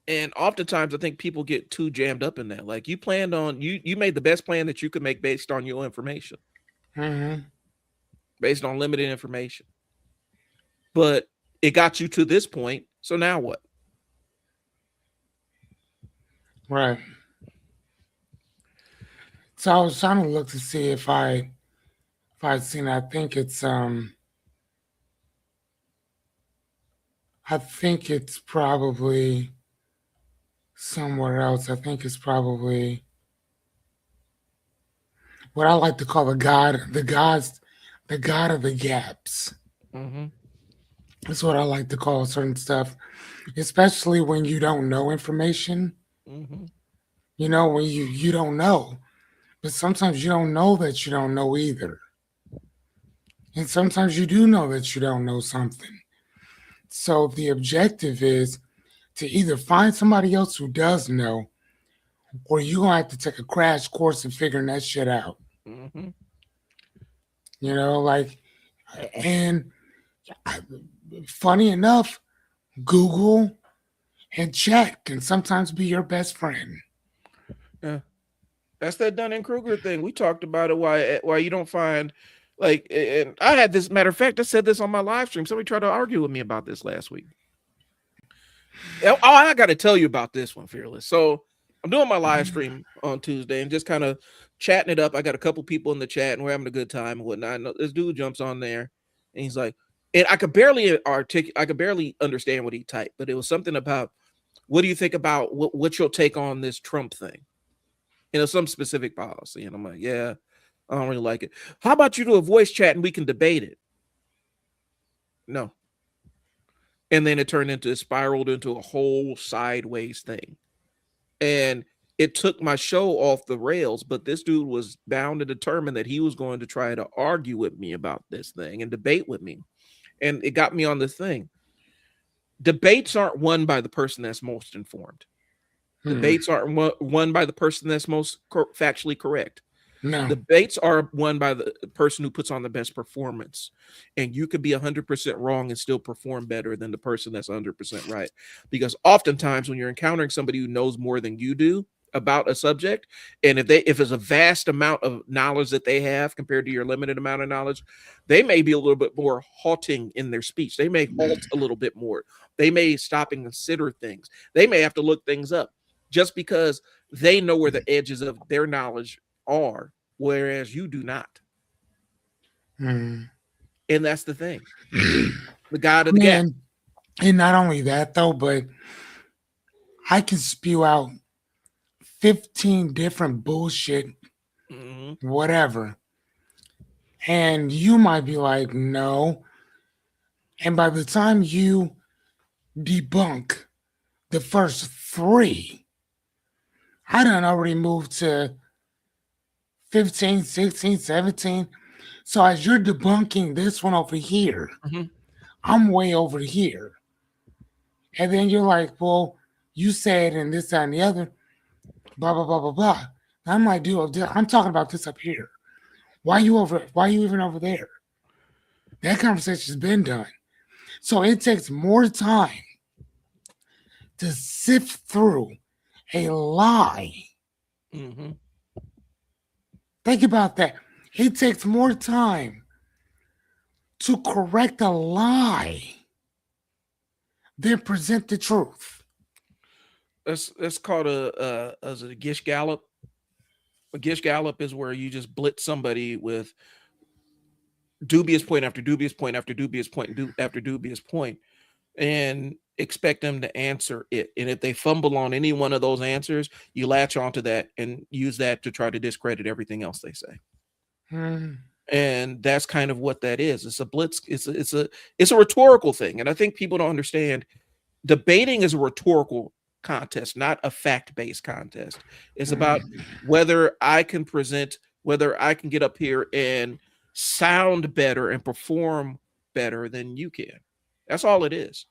And oftentimes I think people get too jammed up in that. Like, you planned on, you made the best plan that you could make based on your information. Based on limited information. But it got you to this point. So now what? Right. So I was trying to look to see if I'd seen. I think it's probably somewhere else. I think it's probably what I like to call the god of the gaps. That's what I like to call certain stuff, especially when you don't know information. When you don't know. But sometimes you don't know that you don't know either. And sometimes you do know that you don't know something. So the objective is to either find somebody else who does know, or you're going to have to take a crash course in figuring that shit out. And funny enough, Google and chat can sometimes be your best friend. Yeah. That's that Dunning-Kruger thing. We talked about it, why you don't find, like, and I had this, matter of fact, I said this on my live stream. Somebody tried to argue with me about this last week. Oh, I got to tell you about this one, Fearless. So I'm doing my live stream on Tuesday and just kind of chatting it up. I got a couple people in the chat and we're having a good time and whatnot. And this dude jumps on there and he's like, and I could barely understand what he typed, but it was something about, what do you think about what's your take on this Trump thing? Some specific policy. And I'm like, yeah, I don't really like it. How about you do a voice chat and we can debate it? No. And then it spiraled into a whole sideways thing. And it took my show off the rails, but this dude was bound and determined that he was going to try to argue with me about this thing and debate with me. And it got me on this thing. Debates aren't won by the person that's most informed. Debates aren't won by the person that's most factually correct. No. Debates are won by the person who puts on the best performance. And you could be 100% wrong and still perform better than the person that's 100% right. Because oftentimes when you're encountering somebody who knows more than you do about a subject, and if there's a vast amount of knowledge that they have compared to your limited amount of knowledge, they may be a little bit more halting in their speech. They may halt a little bit more. They may stop and consider things. They may have to look things up, just because they know where the edges of their knowledge are, whereas you do not. And that's the thing. The God of the gap. And not only that, though, but I can spew out 15 different bullshit, whatever. And you might be like, no. And by the time you debunk the first 3, I done already moved to 15, 16, 17. So as you're debunking this one over here, I'm way over here. And then you're like, well, you said and this, that, and the other, blah, blah, blah, blah, blah. And I'm like, dude, I'm talking about this up here. Why are you even over there? That conversation's been done. So it takes more time to sift through a lie. Mm-hmm. Think about that. It takes more time to correct a lie than present the truth. That's called a Gish Gallop. A Gish Gallop is where you just blitz somebody with dubious point after dubious point after dubious point after dubious point, and expect them to answer it. And if they fumble on any one of those answers, you latch onto that and use that to try to discredit everything else they say. And that's kind of what that is. It's a blitz. It's a rhetorical thing. And I think people don't understand debating is a rhetorical contest, not a fact-based contest. It's about whether I can get up here and sound better and perform better than you can. That's all it is.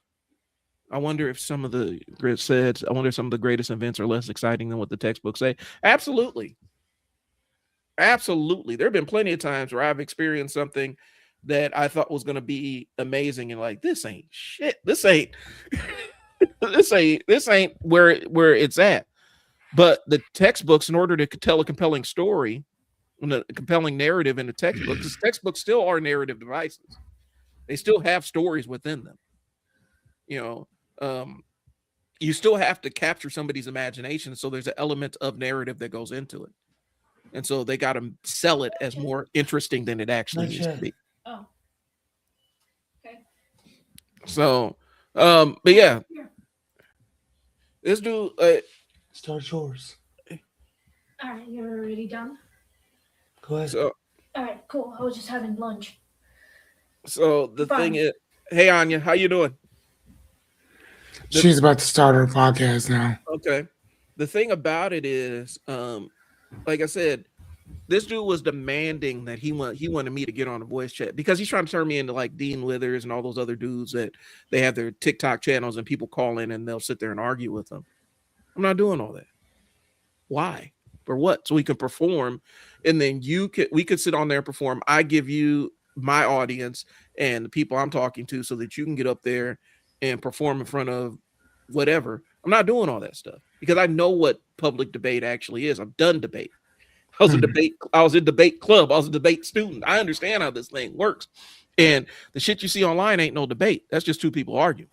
I wonder if some of the greatest events are less exciting than what the textbooks say. Absolutely. Absolutely. There have been plenty of times where I've experienced something that I thought was going to be amazing and like, this ain't shit. This ain't this ain't where it's at. But the textbooks, in order to tell a compelling story and a compelling narrative in the textbooks still are narrative devices. They still have stories within them. You still have to capture somebody's imagination. So there's an element of narrative that goes into it. And so they got to sell it as more interesting than it actually needs to be. Oh. Okay. So, but yeah. This dude, start yours. All right, you're already done? Go ahead. So, all right, cool. I was just having lunch. So the thing is, hey Anya, how you doing? She's about to start her podcast now. Okay. The thing about it is, like I said, this dude was demanding that he wanted me to get on a voice chat because he's trying to turn me into like Dean Withers and all those other dudes that they have their TikTok channels and people call in and they'll sit there and argue with them. I'm not doing all that. Why? For what? So we can perform, and then we could sit on there and perform. I give you my audience and the people I'm talking to so that you can get up there and perform in front of whatever. I'm not doing all that stuff because I know what public debate actually is. I've done debate. I was in debate club. I was a debate student. I understand how this thing works. And the shit you see online ain't no debate. That's just two people arguing.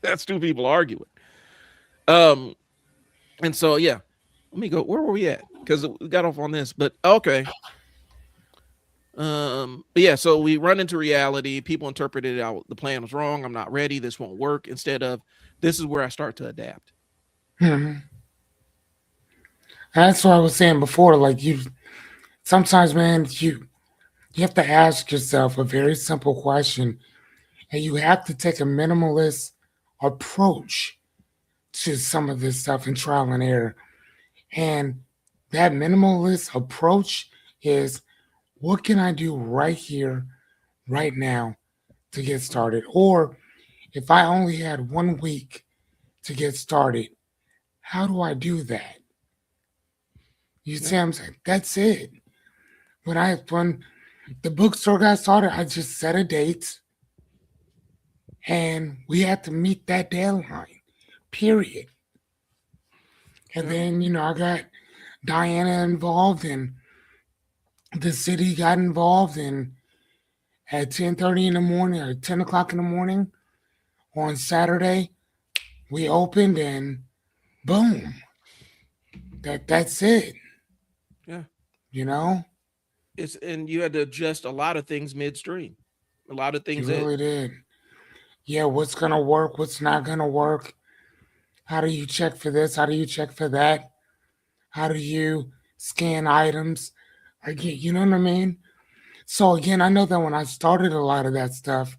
That's two people arguing. And so, yeah, let me go. Where were we at? Because we got off on this, but okay. But yeah, so we run into reality. People interpreted it out. The plan was wrong. I'm not ready. This won't work. Instead of, this is where I start to adapt. That's what I was saying before. Like sometimes, man, you have to ask yourself a very simple question, and you have to take a minimalist approach to some of this stuff in trial and error. And that minimalist approach is, what can I do right here, right now to get started? Or if I only had 1 week to get started, how do I do that? You see what I'm saying? That's it. When the bookstore got started, I just set a date and we had to meet that deadline, period. And then, I got Diana involved and the city got involved, and at 10:30 in the morning or 10 o'clock in the morning on Saturday, we opened and boom. That's it. Yeah. And you had to adjust a lot of things midstream. A lot of things. You really did. Yeah, what's going to work? What's not going to work? How do you check for this? How do you check for that? How do you scan items? Again, you know what I mean? So again, I know that when I started a lot of that stuff,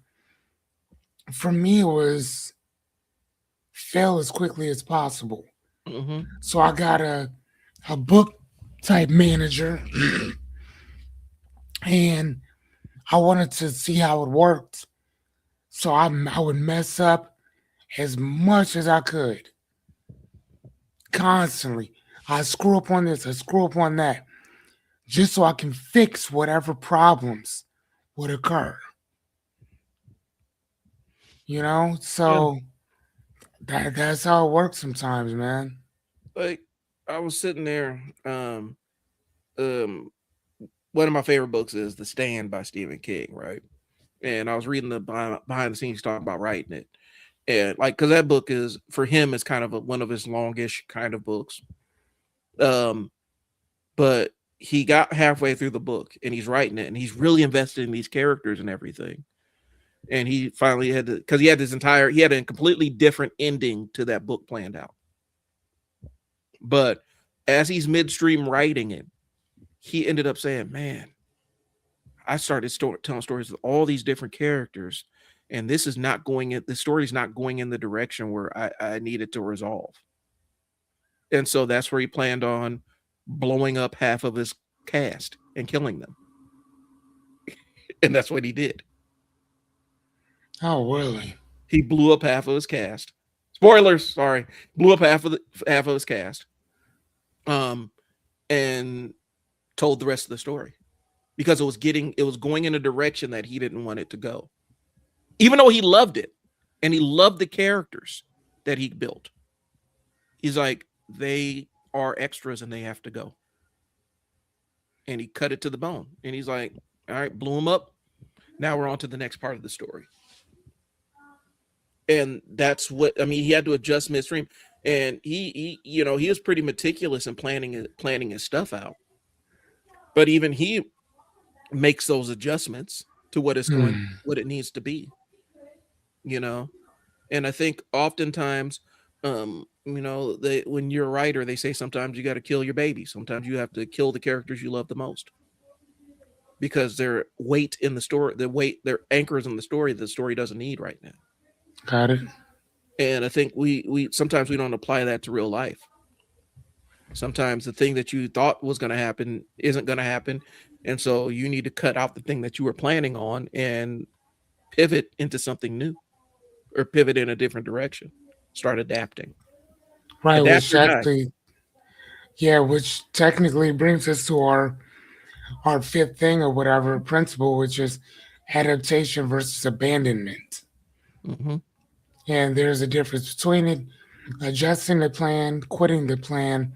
for me it was fail as quickly as possible. So I got a book type manager and I wanted to see how it worked. So I would mess up as much as I could constantly. I screw up on this, I screw up on that, just so I can fix whatever problems would occur. Yeah. So that's how it works sometimes, man. Like I was sitting there. Um, one of my favorite books is The Stand by Stephen King, right? And I was reading the behind the scenes talking about writing it, and like because that book is for him is kind of one of his longish kind of books. Um, but he got halfway through the book and he's writing it, and he's really invested in these characters and everything. And he finally had to because he had a completely different ending to that book planned out. But as he's midstream writing it, he ended up saying, "Man, I started telling stories with all these different characters, and this is not going in. The story's not going in the direction where I needed to resolve." And so that's where he planned on blowing up half of his cast and killing them, and that's what he did. Oh, really? He blew up half of his cast. Spoilers, sorry, blew up half of his cast, um, and told the rest of the story because it was going in a direction that he didn't want it to go, even though he loved it and he loved the characters that he built. He's like, they are extras and they have to go. And he cut it to the bone. And he's like, all right, blew them up. Now we're on to the next part of the story. And that's what I mean. He had to adjust midstream, and he was pretty meticulous in planning his stuff out. But even he makes those adjustments to what it needs to be. And I think oftentimes, when you're a writer, they say sometimes you got to kill your baby. Sometimes you have to kill the characters you love the most because their weight in the story, their anchors in the story doesn't need right now. Got it. And I think we sometimes we don't apply that to real life. Sometimes the thing that you thought was going to happen isn't going to happen, and so you need to cut out the thing that you were planning on and pivot into something new, or pivot in a different direction. Start adapting. Right, Adapt or die. which technically brings us to our fifth thing or whatever principle, which is adaptation versus abandonment. Mm-hmm. And there's a difference between it. Adjusting the plan, quitting the plan.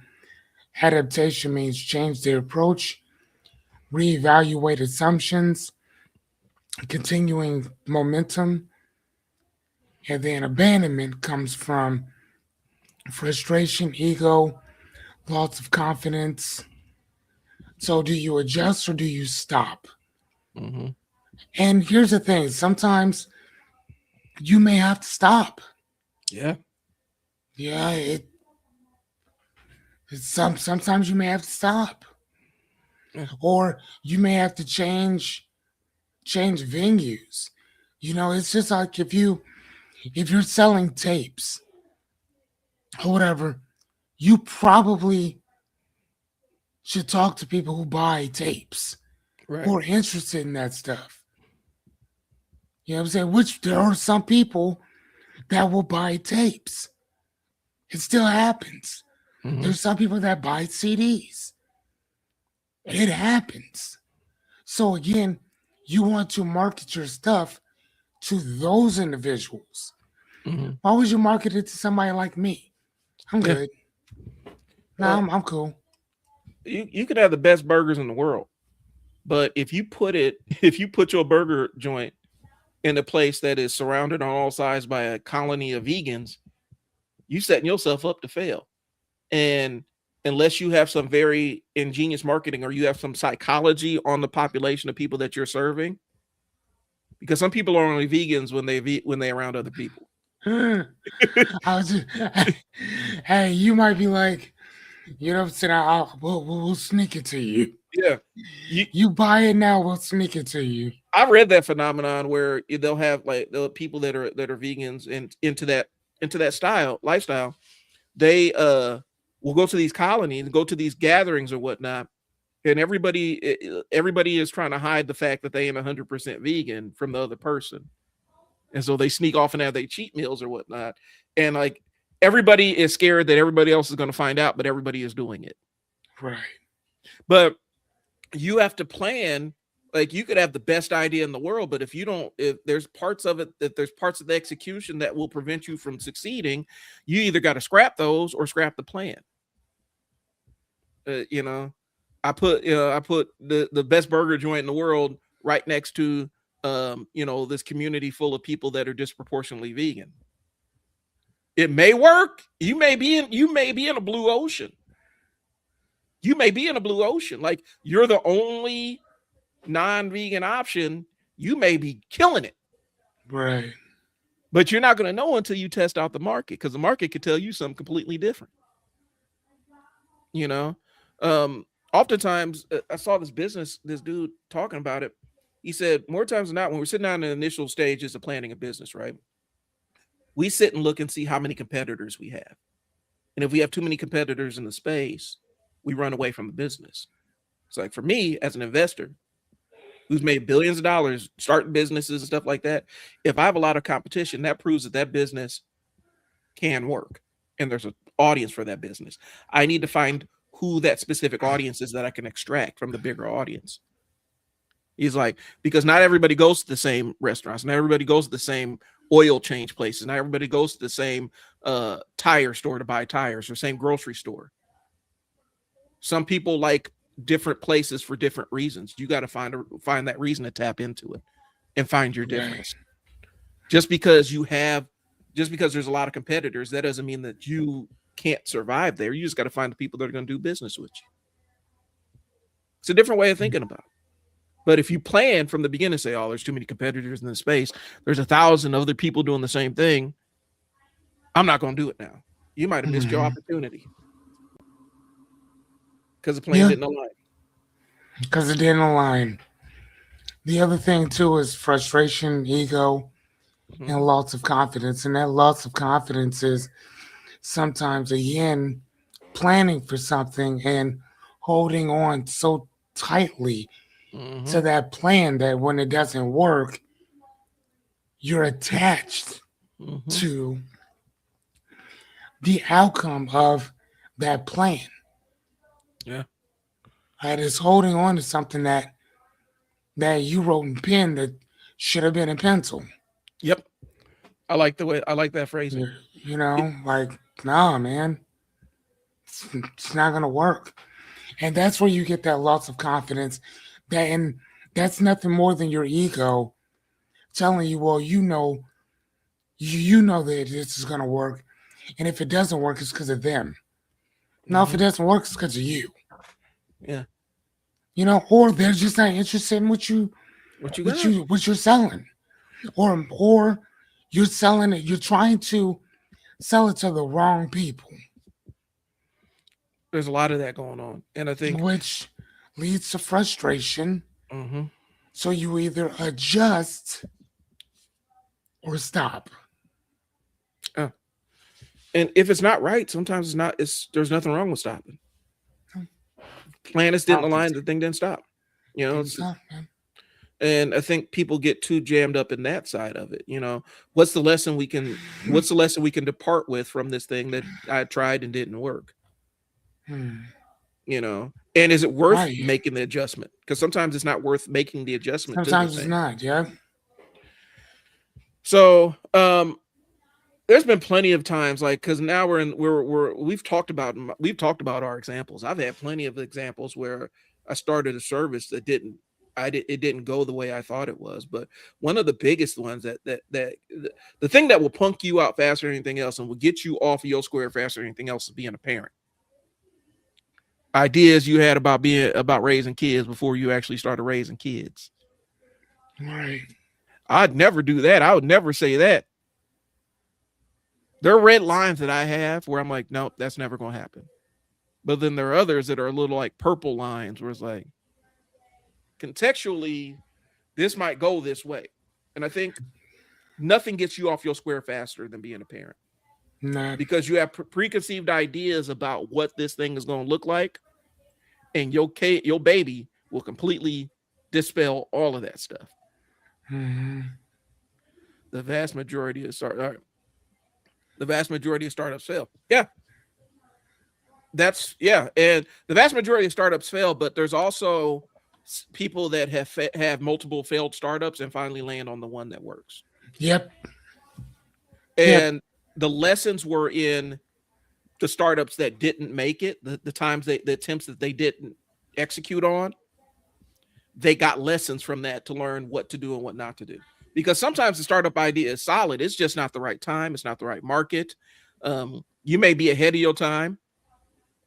Adaptation means change the approach, reevaluate assumptions, continuing momentum. And then abandonment comes from frustration, ego, loss of confidence. So do you adjust or do you stop? Mm-hmm. And here's the thing, sometimes you may have to stop. Yeah. Yeah, sometimes you may have to stop. Yeah. Or you may have to change venues. It's just like if you're selling tapes or whatever, you probably should talk to people who buy tapes, Right. who are interested in that stuff. You know what I'm saying? Which there are some people that will buy tapes. It still happens. Mm-hmm. There's some people that buy CDs. It happens. So again, you want to market your stuff to those individuals. Mm-hmm. Why would you market it to somebody like me? I'm good. No, I'm cool. You could have the best burgers in the world, but if you put your burger joint in a place that is surrounded on all sides by a colony of vegans, you setting yourself up to fail. And unless you have some very ingenious marketing or you have some psychology on the population of people that you're serving, because some people are only vegans when they're around other people. I was just, hey, you might be like, what I'm saying? We'll sneak it to you. Yeah, you buy it now, we'll sneak it to you. I read that phenomenon where they'll have like the people that are vegans and into that lifestyle. They will go to these colonies, go to these gatherings or whatnot, And everybody is trying to hide the fact that they ain't 100% vegan from the other person. And so they sneak off and have their cheat meals or whatnot. And like everybody is scared that everybody else is going to find out, but everybody is doing it. Right. But you have to plan. Like you could have the best idea in the world, but if there's parts of the execution that will prevent you from succeeding, you either got to scrap those or scrap the plan. You know, I put the best burger joint in the world right next to this community full of people that are disproportionately vegan. It may work. You may be in a blue ocean. You may be in a blue ocean. Like you're the only non-vegan option. You may be killing it. Right. But you're not going to know until you test out the market, because the market could tell you something completely different. You know, oftentimes I saw this dude talking about it. He said more times than not, when we're sitting down in the initial stages of planning a business, right? We sit and look and see how many competitors we have. And if we have too many competitors in the space, we run away from the business. It's like for me as an investor who's made billions of dollars starting businesses and stuff like that, if I have a lot of competition, that proves that business can work and there's an audience for that business. I need to find who that specific audience is that I can extract from the bigger audience. He's like, because not everybody goes to the same restaurants, not everybody goes to the same oil change places, not everybody goes to the same tire store to buy tires or same grocery store. Some people like different places for different reasons. You got to find that reason to tap into it and find your difference. Right. Just because there's a lot of competitors, that doesn't mean that you can't survive there. You just got to find the people that are going to do business with you. It's a different way of thinking about it. But if you plan from the beginning, say, oh, there's too many competitors in the space, there's 1,000 other people doing the same thing, I'm not going to do it now. You might have missed your opportunity. Because the plan didn't align. Because it didn't align. The other thing, too, is frustration, ego, and lots of confidence. And that lots of confidence is sometimes, again, planning for something and holding on so tightly to that plan that when it doesn't work, you're attached to the outcome of that plan. Yeah. Right, it's holding on to something that you wrote in pen that should have been in pencil. Yep. I like that phrasing. You know, like, nah, man, it's not gonna work. And that's where you get that loss of confidence. And that's nothing more than your ego telling you, well, you know that this is gonna work, and if it doesn't work, it's because of them. Now, if it doesn't work, it's because of you. Yeah. You know, or they're just not interested in what you're selling, or you're selling it. You're trying to sell it to the wrong people. There's a lot of that going on, and I think which leads to frustration. So you either adjust or stop. And if it's not right, sometimes there's nothing wrong with stopping. Planets didn't align, the thing didn't stop. You know, and I think people get too jammed up in that side of it. You know, what's the lesson we can depart with from this thing that I tried and didn't work? You know, and is it worth making the adjustment? Because sometimes it's not worth making the adjustment. Sometimes it's not. Yeah. So, there's been plenty of times, like, because now we've talked about our examples. I've had plenty of examples where I started a service that it didn't go the way I thought it was. But one of the biggest ones that the thing that will punk you out faster than anything else and will get you off of your square faster than anything else is being a parent. Ideas you had about raising kids before you actually started raising kids. Right. I'd never do that. I would never say that. There are red lines that I have where I'm like, nope, that's never going to happen. But then there are others that are a little like purple lines where it's like, contextually, this might go this way. And I think nothing gets you off your square faster than being a parent. Nah. Because you have preconceived ideas about what this thing is going to look like. and your baby will completely dispel all of that stuff. Mm-hmm. The vast majority of startups fail. Yeah, and the vast majority of startups fail, but there's also people that have multiple failed startups and finally land on the one that works. Yep. And the lessons were in the startups that didn't make it, the attempts that they didn't execute on. They got lessons from that to learn what to do and what not to do. Because sometimes the startup idea is solid. It's just not the right time. It's not the right market. You may be ahead of your time.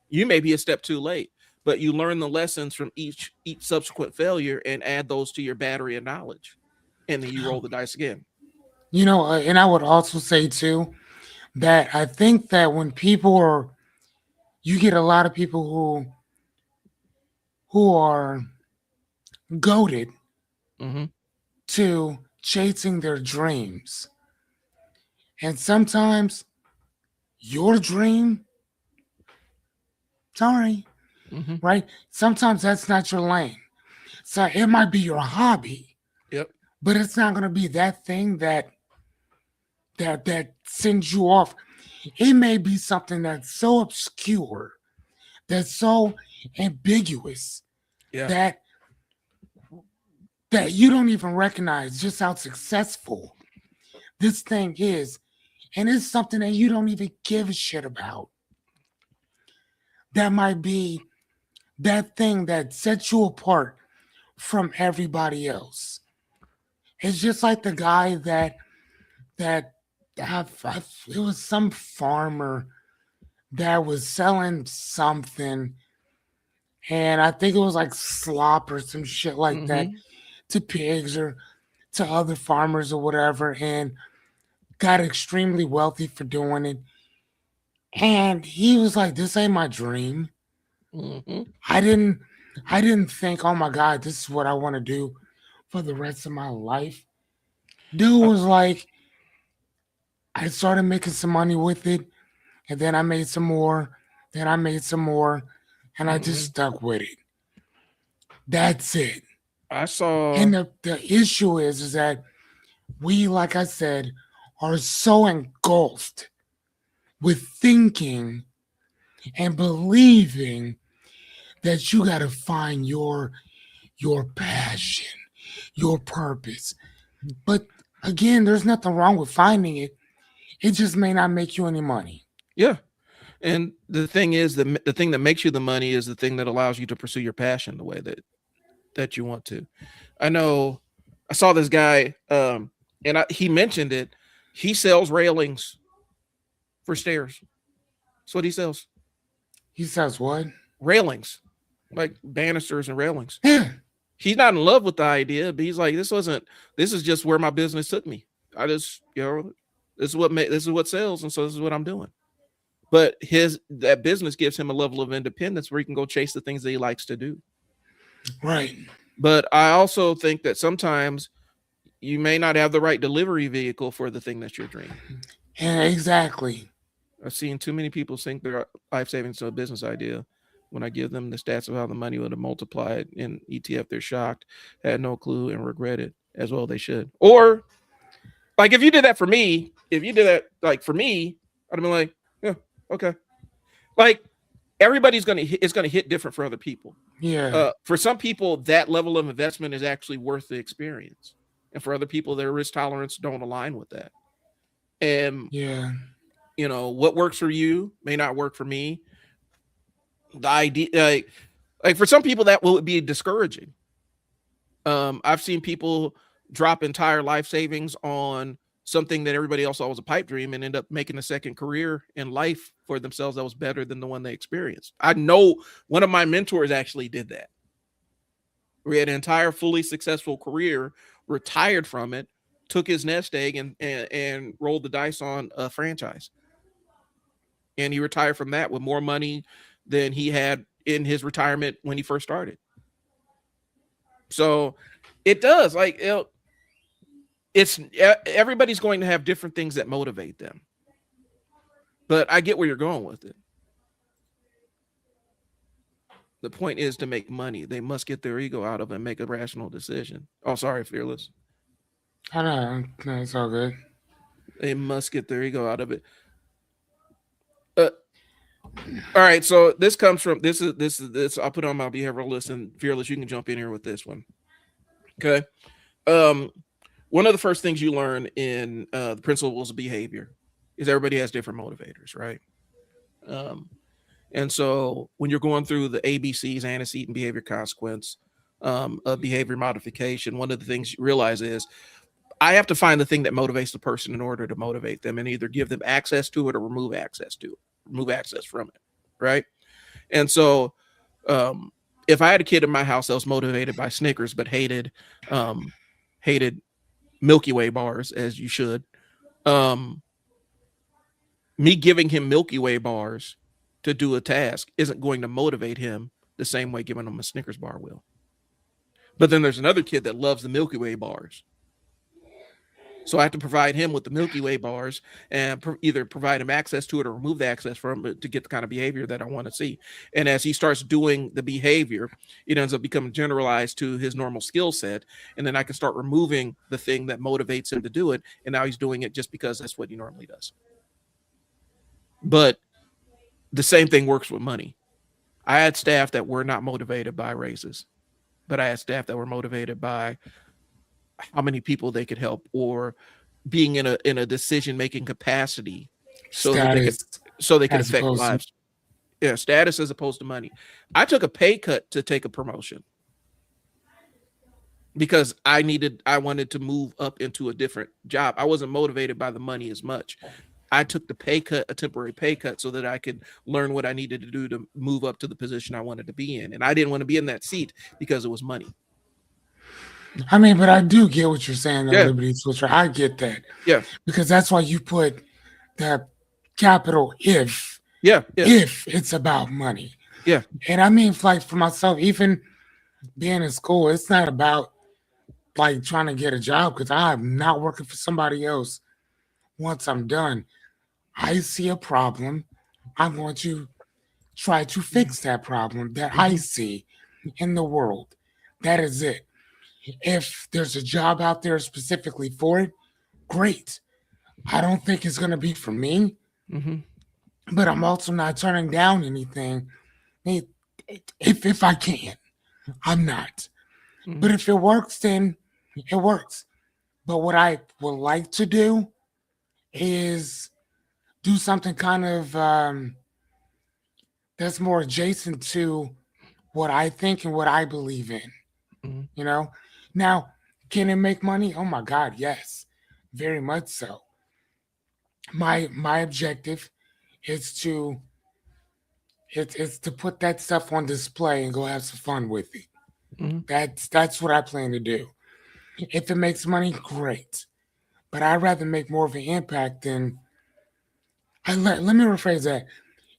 You may be a step too late, but you learn the lessons from each subsequent failure and add those to your battery of knowledge. And then you roll the dice again. And I would also say too, that I think that when you get a lot of people who are goaded Mm-hmm. to chasing their dreams. And sometimes your dream, sorry, Mm-hmm. right? Sometimes that's not your lane. So it might be your hobby, Yep. but it's not going to be that thing that sends you off. It may be something that's so obscure, that's so ambiguous, Yeah. that you don't even recognize just how successful this thing is. And it's something that you don't even give a shit about. That might be that thing that sets you apart from everybody else. It's just like the guy that it was some farmer that was selling something, and I think it was like slop or some shit like that Mm-hmm. to pigs or to other farmers or whatever, and got extremely wealthy for doing it. And he was like, "This ain't my dream. Mm-hmm. I didn't think, oh my God, this is what I want to do for the rest of my life." Dude was like, I started making some money with it, and then I made some more, then I made some more, and I just stuck with it. That's it. I saw. And the issue is that we, like I said, are so engulfed with thinking and believing that you got to find your passion, your purpose. But again, there's nothing wrong with finding it. It just may not make you any money. Yeah. And the thing is, the thing that makes you the money is the thing that allows you to pursue your passion the way that you want to. I know I saw this guy, and he mentioned it. He sells railings for stairs. That's what he sells. He says what? Railings, like banisters and railings. Yeah. He's not in love with the idea, but he's like, this is just where my business took me. I just, this is what sells, and so this is what I'm doing. But that business gives him a level of independence where he can go chase the things that he likes to do. Right. But I also think that sometimes you may not have the right delivery vehicle for the thing that's your dream. Yeah, exactly. I've seen too many people sink their life savings to a business idea. When I give them the stats of how the money would have multiplied in ETF, they're shocked, had no clue, and regret it, as well they should. Or, like, if you did that for me, I'd have been like, yeah, okay. Like, everybody's it's gonna hit different for other people. Yeah. For some people, that level of investment is actually worth the experience, and for other people, their risk tolerance don't align with that. And yeah, what works for you may not work for me. The idea, like for some people, that will be discouraging. I've seen people drop entire life savings on something that everybody else thought was a pipe dream and end up making a second career in life for themselves that was better than the one they experienced. I know one of my mentors actually did that. We had an entire fully successful career, retired from it, took his nest egg and rolled the dice on a franchise. And he retired from that with more money than he had in his retirement when he first started. So it does, like, it's everybody's going to have different things that motivate them. But I get where you're going with it. The point is to make money. They must get their ego out of it and make a rational decision. Oh, sorry, Fearless. I know. No, it's all good. They must get their ego out of it. All right, so this comes from this. I'll put it on my behavioral list, and Fearless, you can jump in here with this one. Okay. One of the first things you learn in the principles of behavior is everybody has different motivators, right? And so when you're going through the ABCs, antecedent behavior consequence of behavior modification, one of the things you realize is I have to find the thing that motivates the person in order to motivate them and either give them access to it or remove access from it, right? And so if I had a kid in my house that was motivated by Snickers but hated Milky Way bars, as you should, me giving him Milky Way bars to do a task isn't going to motivate him the same way giving him a Snickers bar will. But then there's another kid that loves the Milky Way bars. So I have to provide him with the Milky Way bars and either provide him access to it or remove the access from it to get the kind of behavior that I want to see. And as he starts doing the behavior, it ends up becoming generalized to his normal skill set. And then I can start removing the thing that motivates him to do it. And now he's doing it just because that's what he normally does. But the same thing works with money. I had staff that were not motivated by raises, but I had staff that were motivated by how many people they could help or being in a decision-making capacity so that they could affect lives. Yeah, status as opposed to money. I took a pay cut to take a promotion because I wanted to move up into a different job. I wasn't motivated by the money as much. I took the pay cut, a temporary pay cut, so that I could learn what I needed to do to move up to the position I wanted to be in. And I didn't want to be in that seat because it was money. I mean, but I do get what you're saying, Yeah. Liberty Switcher. I get that. Yeah. Because that's why you put the capital if. Yeah. If it's about money. Yeah. And I mean, like for myself, even being in school, it's not about like trying to get a job because I'm not working for somebody else once I'm done. I see a problem. I'm going to try to fix that problem that I see in the world. That is it. If there's a job out there specifically for it, great. I don't think it's going to be for me, but I'm also not turning down anything. If I can, I'm not. But if it works, then it works. But what I would like to do is do something kind of that's more adjacent to what I think and what I believe in. You know, now can it make money? Oh my God, yes, very much so. My objective is to put that stuff on display and go have some fun with it. That's what I plan to do. If it makes money, great. But I'd rather make more of an impact than. Let me rephrase that.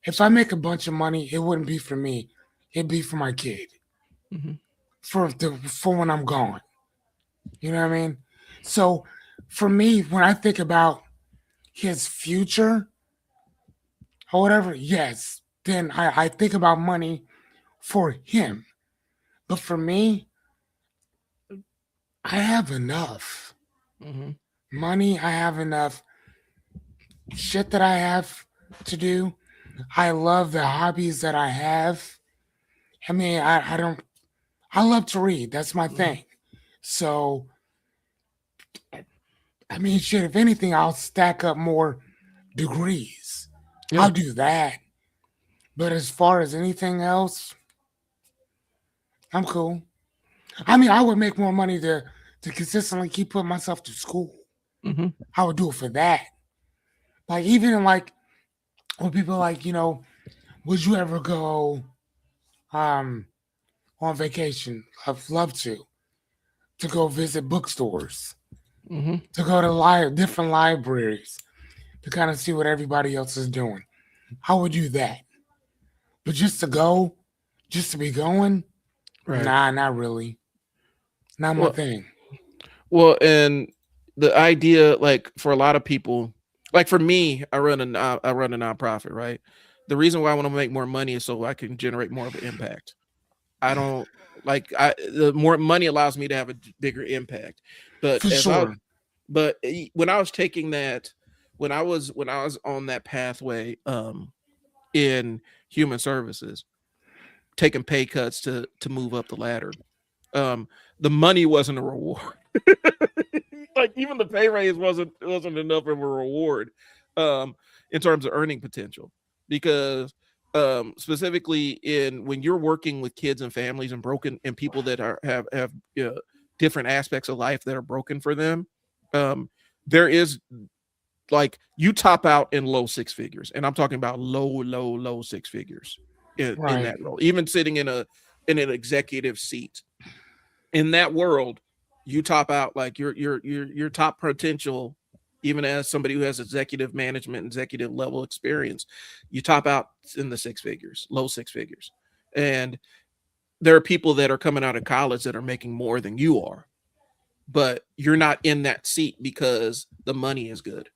If I make a bunch of money, it wouldn't be for me. It'd be for my kid. For when I'm gone. You know what I mean? So for me, when I think about his future or whatever, yes, then I think about money for him. But for me, I have enough. Money, I have enough. Shit that I have to do. I love the hobbies that I have. I mean, I love to read. That's my thing. So, I mean, shit, if anything, I'll stack up more degrees. Yeah. I'll do that. But as far as anything else, I'm cool. I mean, I would make more money to consistently keep putting myself to school. I would do it for that. Like, even like when people like, you know, would you ever go on vacation? I'd love to go visit bookstores, to go to different libraries, to kind of see what everybody else is doing. I would do that. But just to be going, right. Nah, not really. Not my thing. Well, and the idea, like for a lot of people, like for me, I run a nonprofit, right? The reason why I want to make more money is so I can generate more of an impact. I don't like the more money allows me to have a bigger impact. But For sure. when I was taking that, when I was on that pathway in human services, taking pay cuts to move up the ladder, the money wasn't a reward. Like even the pay raise wasn't enough of a reward in terms of earning potential, because specifically in when you're working with kids and families and broken and people that have different aspects of life that are broken for them, there is like you top out in low six figures, and I'm talking about low six figures in Right. that role, even sitting in an executive seat in that world. You top out like your top potential, even as somebody who has executive management, executive level experience, you top out in the six figures, low six figures. And there are people that are coming out of college that are making more than you are, but you're not in that seat because the money is good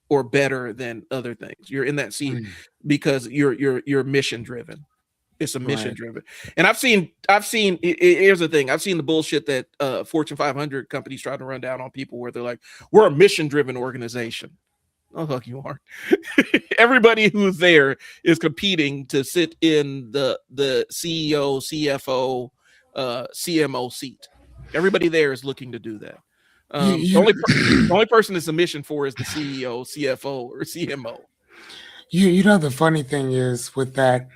or better than other things. You're in that seat Mm. because you're mission driven. It's a mission Right. driven. And I've seen here's the thing. I've seen the bullshit that Fortune 500 companies try to run down on people where they're like, we're a mission driven organization. Oh, fuck you are. Everybody who's there is competing to sit in the CEO, CFO, CMO seat. Everybody there is looking to do that. The only person it's a mission for is the CEO, CFO, or CMO. You know, the funny thing is with that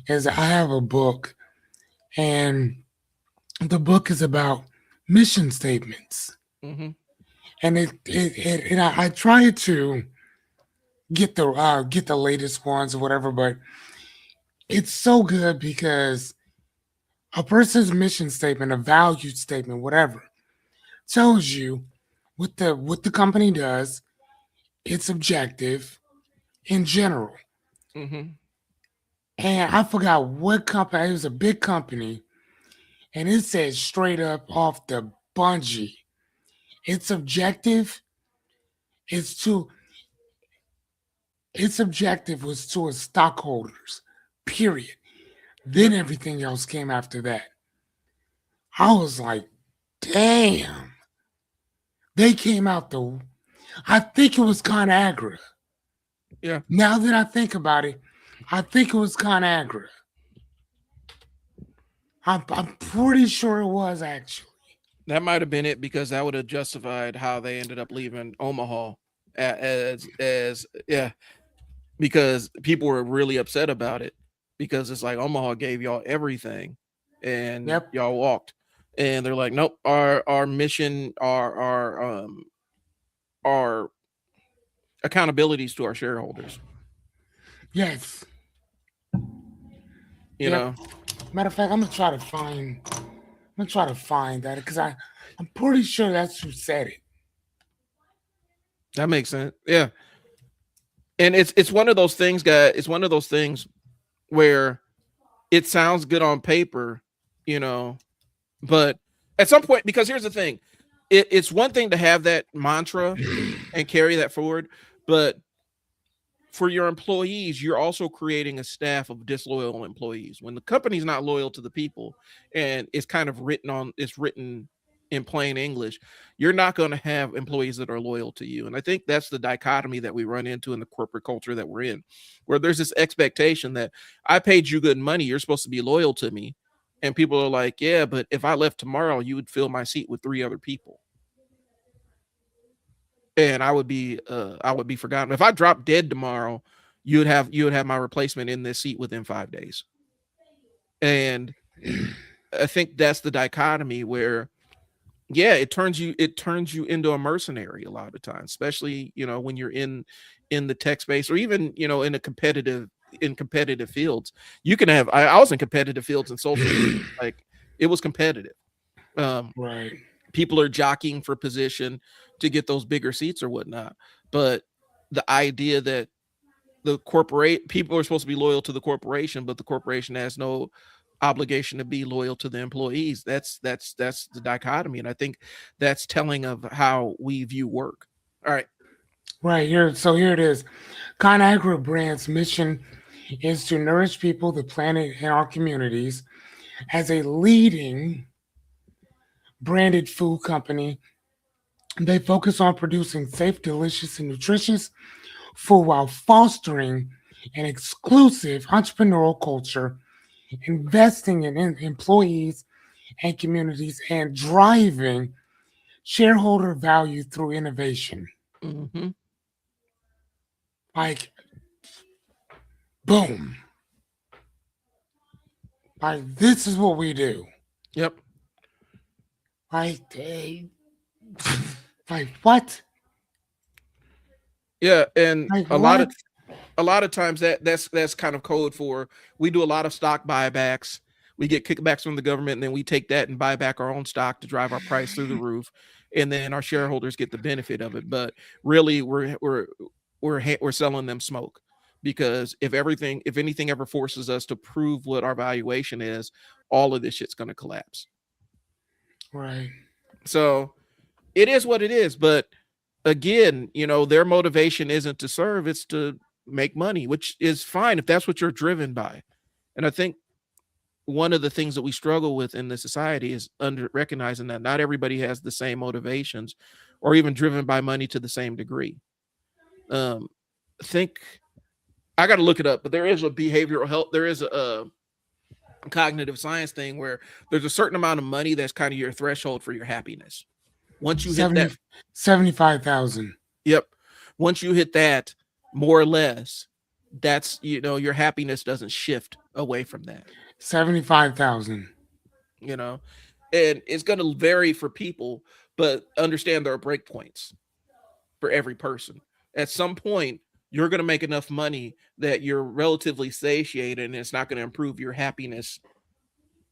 is I have a book, and the book is about mission statements, Mm-hmm. and I try to get the latest ones or whatever, but it's so good because a person's mission statement, a value statement, whatever, tells you what the company does, its objective in general. Mm-hmm. And I forgot what company. It was a big company, and it says straight up off the bungee, its objective is to its objective was to its stockholders. Period. Then Yep. everything else came after that. I was like, damn. They came out the. I think it was ConAgra. Yeah. Now that I think about it, I think it was ConAgra. I'm pretty sure it was actually. That might have been it, because that would have justified how they ended up leaving Omaha as yeah, because people were really upset about it, because it's like Omaha gave y'all everything and Yep. y'all walked, and they're like, nope, our mission, our accountabilities to our shareholders, Yes. you Yep. know. Matter of fact, I'm gonna try to find that because I'm pretty sure that's who said it. That makes sense. Yeah. And it's one of those things, guys. It's one of those things where it sounds good on paper, you know, but at some point, because here's the thing, it's one thing to have that mantra and carry that forward, but for your employees, you're also creating a staff of disloyal employees. When the company's not loyal to the people, and it's kind of written in plain English, you're not going to have employees that are loyal to you. And I think that's the dichotomy that we run into in the corporate culture that we're in, where there's this expectation that I paid you good money, you're supposed to be loyal to me. And people are like, yeah, but if I left tomorrow, you would fill my seat with 3 other people. And I would be forgotten. If I dropped dead tomorrow, you would have my replacement in this seat within 5 days. And I think that's the dichotomy where, yeah, it turns you into a mercenary a lot of times, especially, you know, when you're in the tech space, or even, you know, in competitive fields. You can have I was in competitive fields in social media. Like, it was competitive. Right. People are jockeying for position to get those bigger seats or whatnot. But the idea that people are supposed to be loyal to the corporation, but the corporation has no obligation to be loyal to the employees. That's the dichotomy. And I think that's telling of how we view work. All right. Right here. So here it is. ConAgra brand's mission is to nourish people, the planet, and our communities. as a leading branded food company, they focus on producing safe, delicious, and nutritious food while fostering an exclusive entrepreneurial culture, investing in employees and communities, and driving shareholder value through innovation. Mm-hmm. Like, boom. Like, this is what we do. Yep. Like, like what? Yeah, and Like a lot what? of times that's kind of code for, we do a lot of stock buybacks. We get kickbacks from the government, and then we take that and buy back our own stock to drive our price through the roof, and then our shareholders get the benefit of it. But really, we're selling them smoke, because if anything ever forces us to prove what our valuation is, all of this shit's going to collapse. Right. So it is what it is. But again, their motivation isn't to serve, it's to make money, which is fine if that's what you're driven by. And I think one of the things that we struggle with in this society is recognizing that not everybody has the same motivations, or even driven by money to the same degree. I think I got to look it up, but there is a behavioral health, there is a cognitive science thing where there's a certain amount of money that's kind of your threshold for your happiness. Once you hit that, 75,000. Yep. Once you hit that, more or less, that's, your happiness doesn't shift away from that. 75,000. And it's going to vary for people, but understand there are breakpoints for every person. At some point, you're going to make enough money that you're relatively satiated, and it's not going to improve your happiness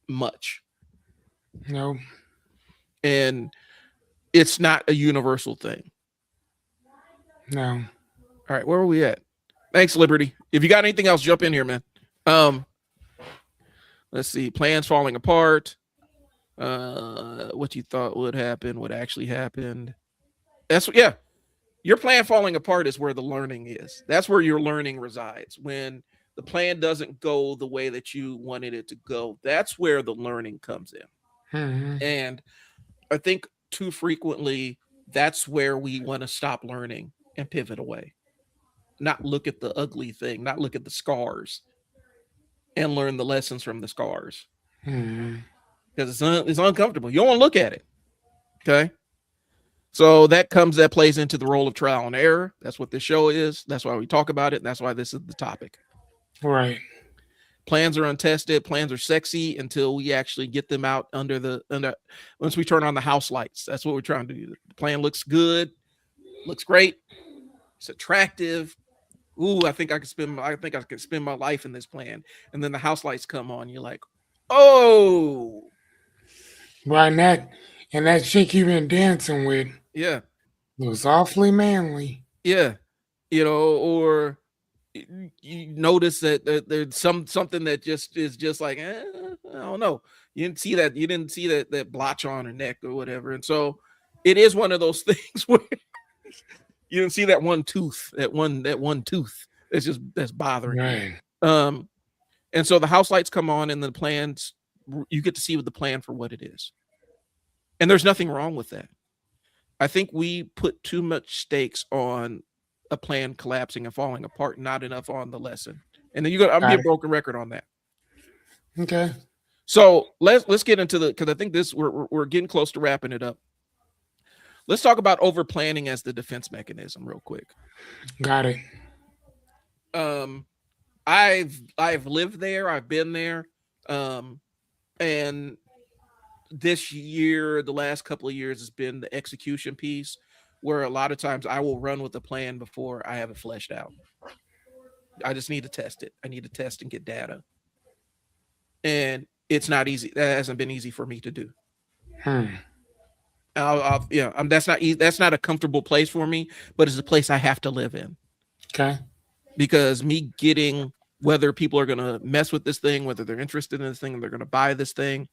much. No. And it's not a universal thing. No. All right, where are we at? Thanks, Liberty. If you got anything else, jump in here, man. Let's see. Plans falling apart. What you thought would happen, what actually happened. Your plan falling apart is where the learning is. That's where your learning resides. When the plan doesn't go the way that you wanted it to go, that's where the learning comes in. Mm-hmm. And I think too frequently, that's where we want to stop learning and pivot away. Not look at the ugly thing, not look at the scars, and learn the lessons from the scars. Mm-hmm. Because it's uncomfortable. You don't want to look at it. Okay. So that plays into the role of trial and error. That's what this show is. That's why we talk about it. That's why this is the topic. Right. Plans are untested. Plans are sexy until we actually get them out under once we turn on the house lights. That's what we're trying to do. The plan looks good, looks great, it's attractive. Ooh, I think I could spend my life in this plan. And then the house lights come on. You're like, oh, right. And that chick you've been dancing with, yeah, it was awfully manly. Yeah, or you notice that there's something that just is just like, I don't know. You didn't see that blotch on her neck or whatever. And so it is one of those things where you didn't see that one tooth that's bothering you. And so the house lights come on, and the plans, you get to see the plan for what it is. And there's nothing wrong with that. I think we put too much stakes on a plan collapsing and falling apart, not enough on the lesson. And then I'm gonna be a broken record on that. Okay. So let's get into because I think we're getting close to wrapping it up. Let's talk about over planning as the defense mechanism real quick. Got it. I've lived there, I've been there. And this year, the last couple of years, has been the execution piece, where a lot of times I will run with a plan before I have it fleshed out. I just need to test it. I need to test and get data. And it's not easy. That hasn't been easy for me to do. That's not easy. That's not a comfortable place for me, but it's a place I have to live in. Okay. Because me getting whether people are going to mess with this thing, whether they're interested in this thing, they're going to buy this thing,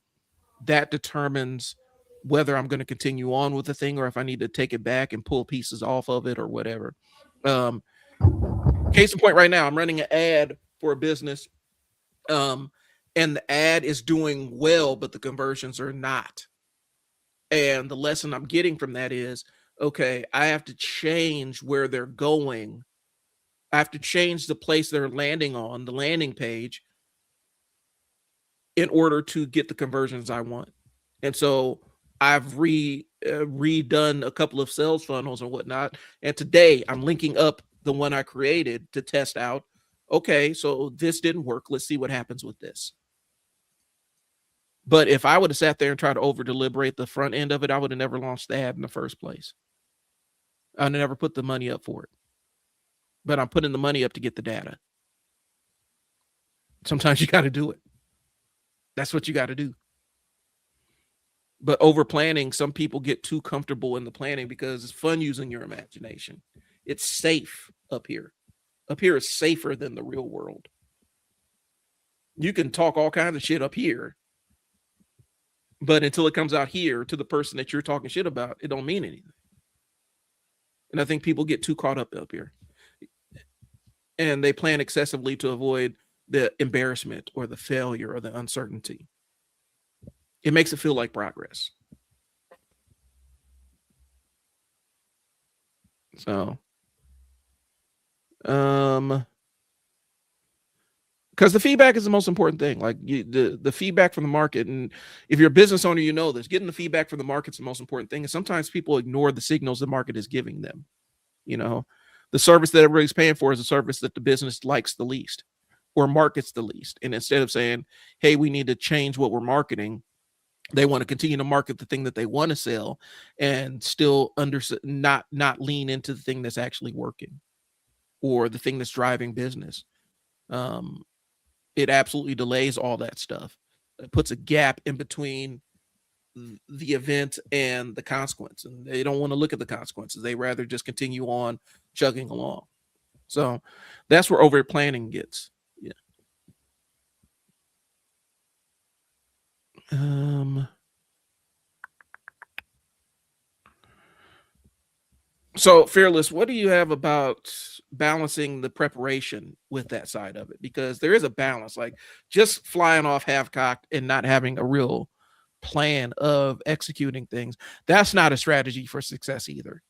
that determines whether I'm going to continue on with the thing or if I need to take it back and pull pieces off of it or whatever. Case in point, right now, I'm running an ad for a business. and the ad is doing well, but the conversions are not. And the lesson I'm getting from that is, okay, I have to change where they're going. I have to change the place they're landing on, the landing page, in order to get the conversions I want. And so I've redone a couple of sales funnels and whatnot. And today I'm linking up the one I created to test out. Okay, so this didn't work. Let's see what happens with this. But if I would have sat there and tried to over deliberate the front end of it, I would have never launched the ad in the first place. I would never put the money up for it. But I'm putting the money up to get the data. Sometimes you got to do it. That's what you got to do. But over planning, some people get too comfortable in the planning because it's fun using your imagination. It's safe up here. Up here is safer than the real world. You can talk all kinds of shit up here, but until it comes out here to the person that you're talking shit about, it don't mean anything. And I think people get too caught up here. And they plan excessively to avoid the embarrassment or the failure or the uncertainty. It makes it feel like progress. So, because the feedback is the most important thing. Like the feedback from the market, and if you're a business owner, you know this. Getting the feedback from the market's the most important thing. And sometimes people ignore the signals the market is giving them. You know, the service that everybody's paying for is a service that the business likes the least or markets the least. And instead of saying, "Hey, we need to change what we're marketing," they want to continue to market the thing that they want to sell and still not lean into the thing that's actually working or the thing that's driving business. It absolutely delays all that stuff. It puts a gap in between the event and the consequence, and they don't want to look at the consequences. They rather just continue on chugging along. So that's where over planning gets. Yeah. So Fearless, what do you have about balancing the preparation with that side of it? Because there is a balance, like just flying off half-cocked and not having a real plan of executing things. That's not a strategy for success either.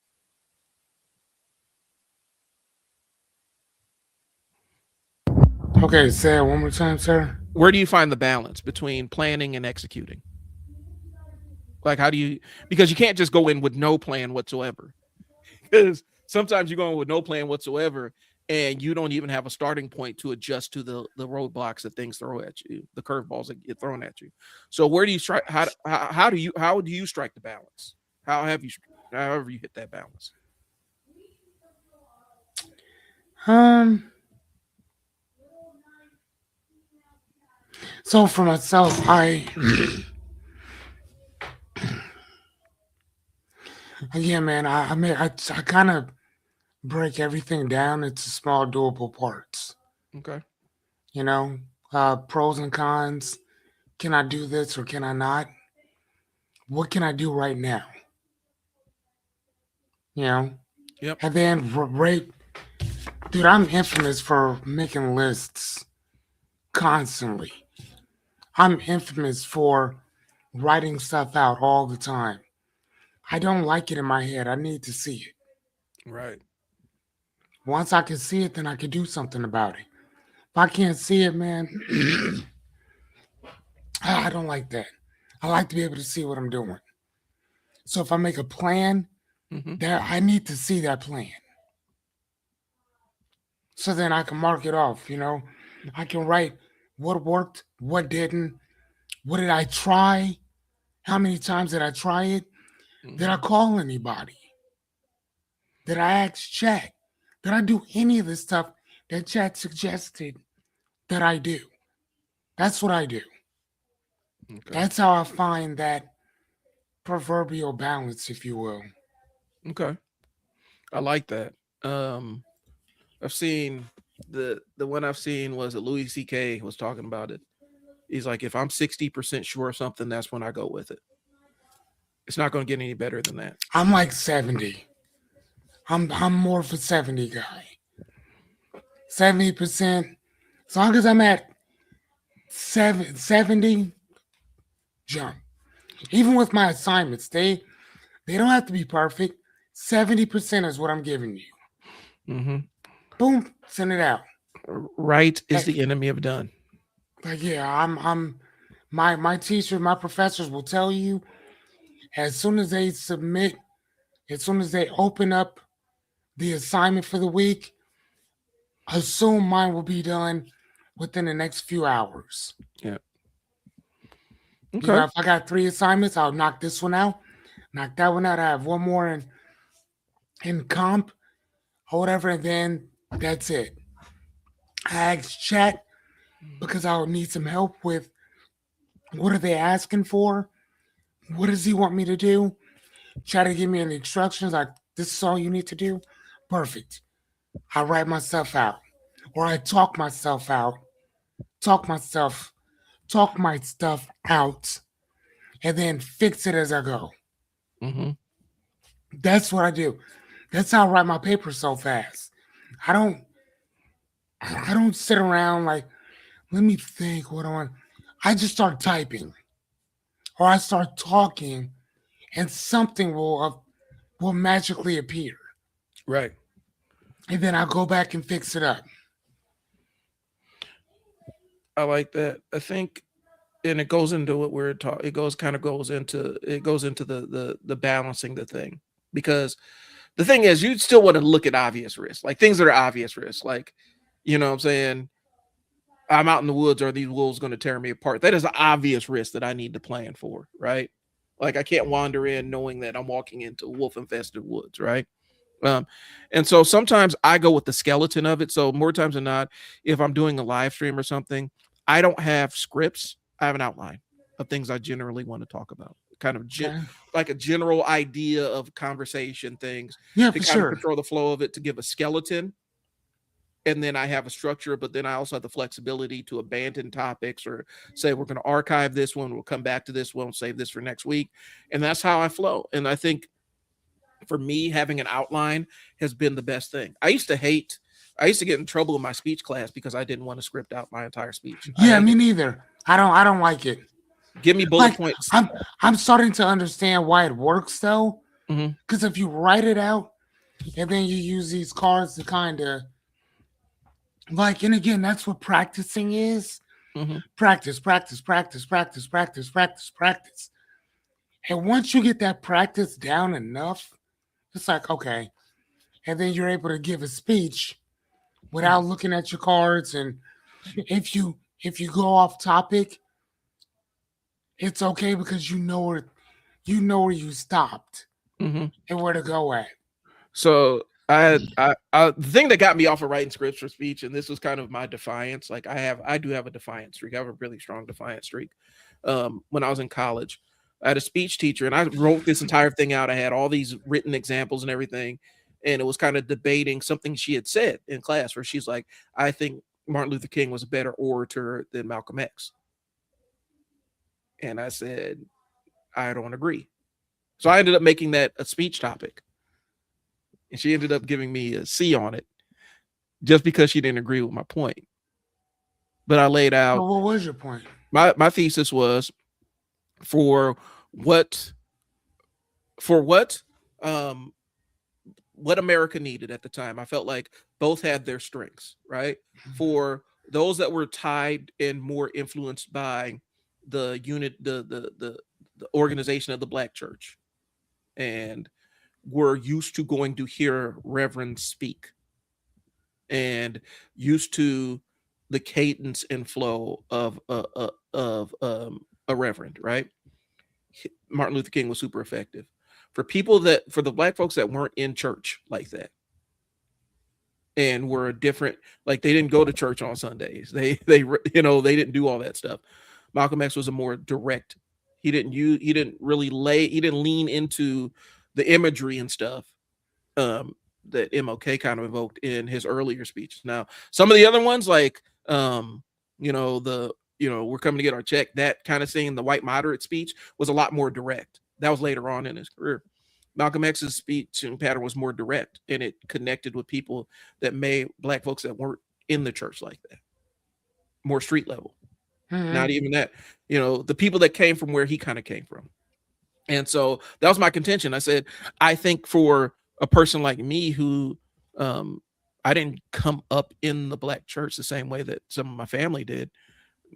Okay, say it one more time, sir. Where do you find the balance between planning and executing? Like, how do you, because you can't just go in with no plan whatsoever. Because sometimes you go in with no plan whatsoever and you don't even have a starting point to adjust to the roadblocks that things throw at you, the curveballs that get thrown at you. So where do you strike? How do you strike the balance? However you hit that balance? So for myself, again, man, I kind of break everything down into small doable parts. Okay. You know, pros and cons. Can I do this or can I not? What can I do right now? You know? Yep. And then dude, I'm infamous for making lists constantly. I'm infamous for writing stuff out all the time. I don't like it in my head. I need to see it. Right. Once I can see it, then I can do something about it. If I can't see it, man, I don't like that. I like to be able to see what I'm doing. So if I make a plan, that I need to see that plan. So then I can mark it off, you know. I can write what worked, what didn't, what did I try, how many times did I try it, did I call anybody, did I ask chat, did I do any of the stuff that chat suggested that I do? That's what I do. Okay. That's how I find that proverbial balance, if you will. Okay. I like that. I've seen the one I've seen was that Louis C.K. was talking about it. He's like, if I'm 60% sure of something, that's when I go with it. It's not going to get any better than that. I'm like 70. I'm more of a 70 guy. 70%. As long as I'm at 70 jump. Even with my assignments, they don't have to be perfect. 70% is what I'm giving you. Mm-hmm. Boom, send it out. Right is the enemy of done. Like, yeah, I'm my teachers, my professors will tell you as soon as they submit, as soon as they open up the assignment for the week, assume mine will be done within the next few hours. Yeah. You Okay. know, if I got 3 assignments, I'll knock this one out, knock that one out. I have one more in comp or whatever, and then that's it. I asked chat because I'll need some help with what are they asking for? What does he want me to do? Try to give me the instructions like this is all you need to do. Perfect. I write myself out. Or I talk myself out. Talk my stuff out and then fix it as I go. Mm-hmm. That's what I do. That's how I write my papers so fast. I don't sit around like, let me think what I want. I just start typing or I start talking and something will magically appear. Right. And then I'll go back and fix it up. I like that. I think, and it goes into what we're talking. It goes into the balancing the thing, because the thing is, you still want to look at obvious risks, like things that are obvious risks, like, you know what I'm saying, I'm out in the woods, are these wolves going to tear me apart? That is an obvious risk that I need to plan for, right? Like I can't wander in knowing that I'm walking into wolf infested woods, right? And so sometimes I go with the skeleton of it. So more times than not, if I'm doing a live stream or something, I don't have scripts. I have an outline of things I generally want to talk about, kind of Okay. like a general idea of conversation things Yeah, to for kind of sure. control the flow of it, to give a skeleton. And then I have a structure, but then I also have the flexibility to abandon topics or say, we're going to archive this one. We'll come back to this one, save this for next week. And that's how I flow. And I think for me, having an outline has been the best thing. I used to get in trouble in my speech class because I didn't want to script out my entire speech. Yeah, me neither. I don't like it. Give me bullet Like points. I'm starting to understand why it works though. Mhm. Because if you write it out and then you use these cards to kind of like, and again, that's what practicing is. Mhm. Practice, practice, practice, practice, practice, practice, practice. And once you get that practice down enough, it's like, okay. And then you're able to give a speech without looking at your cards. And if you go off topic, it's okay because you know where you stopped Mhm. and where to go at. So the thing that got me off of writing scripts for speech, and this was kind of my defiance. Like I do have a defiance streak. I have a really strong defiance streak. When I was in college, I had a speech teacher, and I wrote this entire thing out. I had all these written examples and everything, and it was kind of debating something she had said in class, where she's like, "I think Martin Luther King was a better orator than Malcolm X," and I said, "I don't agree." So I ended up making that a speech topic. And she ended up giving me a C on it just because she didn't agree with my point. But I laid out Well, what was your point? my thesis was for what um what America needed at the time. I felt like both had their strengths, right? For those that were tied and more influenced by the organization of the Black church and were used to going to hear reverends speak and used to the cadence and flow of a reverend, right? Martin Luther King was super effective. For the Black folks that weren't in church like that and were different, like they didn't go to church on Sundays. They didn't do all that stuff. Malcolm X was a more direct. He didn't lean into the imagery and stuff that MLK kind of evoked in his earlier speeches. Now, some of the other ones, like we're coming to get our check, that kind of thing, the white moderate speech was a lot more direct. That was later on in his career. Malcolm X's speech and pattern was more direct, and it connected with people that Black folks that weren't in the church like that, more street level. Not even that, the people that came from where he kind of came from. And so that was my contention. I said, I think for a person like me who I didn't come up in the black church the same way that some of my family did,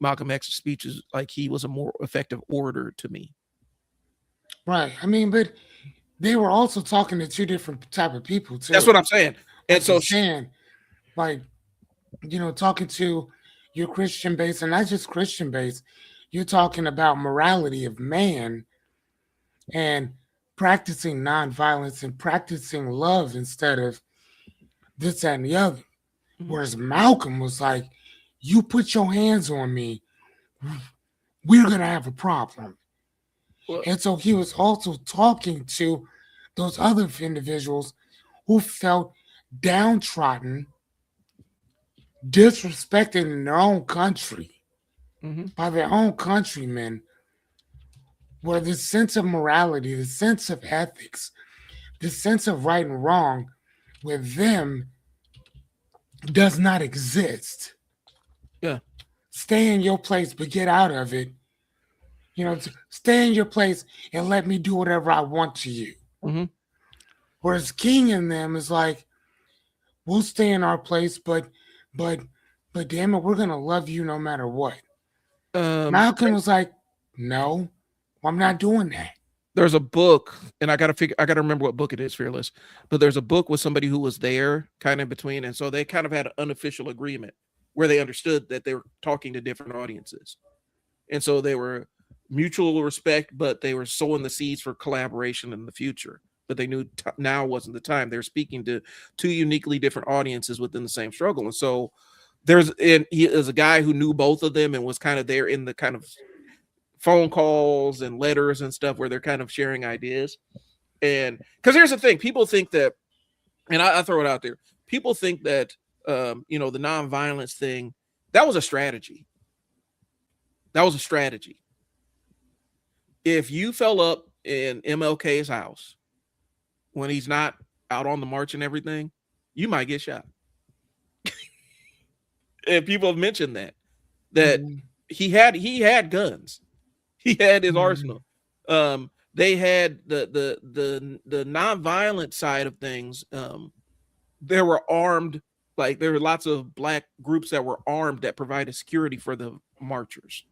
Malcolm X's speech is like he was a more effective orator to me. Right. I mean, but they were also talking to two different type of people too. That's what I'm saying. And so saying, like, talking to your Christian base, and not just Christian base, you're talking about morality of man and practicing nonviolence and practicing love instead of this, that, and the other. Whereas Malcolm was like, you put your hands on me, we're going to have a problem. Well, and so he was also talking to those other individuals who felt downtrodden, disrespected in their own country by their own countrymen, where the sense of morality, the sense of ethics, the sense of right and wrong with them does not exist. Yeah. Stay in your place, but get out of it. Stay in your place and let me do whatever I want to you. Whereas King and them is like, we'll stay in our place, but damn it, we're gonna love you no matter what. Malcolm was like, no, I'm not doing that. There's a book, and I gotta remember what book it is, Fearless. But there's a book with somebody who was there, kind of in between, and so they kind of had an unofficial agreement where they understood that they were talking to different audiences, and so they were mutual respect, but they were sowing the seeds for collaboration in the future. But they knew now wasn't the time. They're speaking to two uniquely different audiences within the same struggle, and so he is a guy who knew both of them and was kind of there in the kind of phone calls and letters and stuff where they're kind of sharing ideas. And because here's the thing, people think that, and I throw it out there, people think that the nonviolence thing, that was a strategy. If you fell up in MLK's house when he's not out on the march and everything, you might get shot. And people have mentioned that he had guns. He had his arsenal. They had the nonviolent side of things. There were armed, like there were lots of black groups that were armed that provided security for the marchers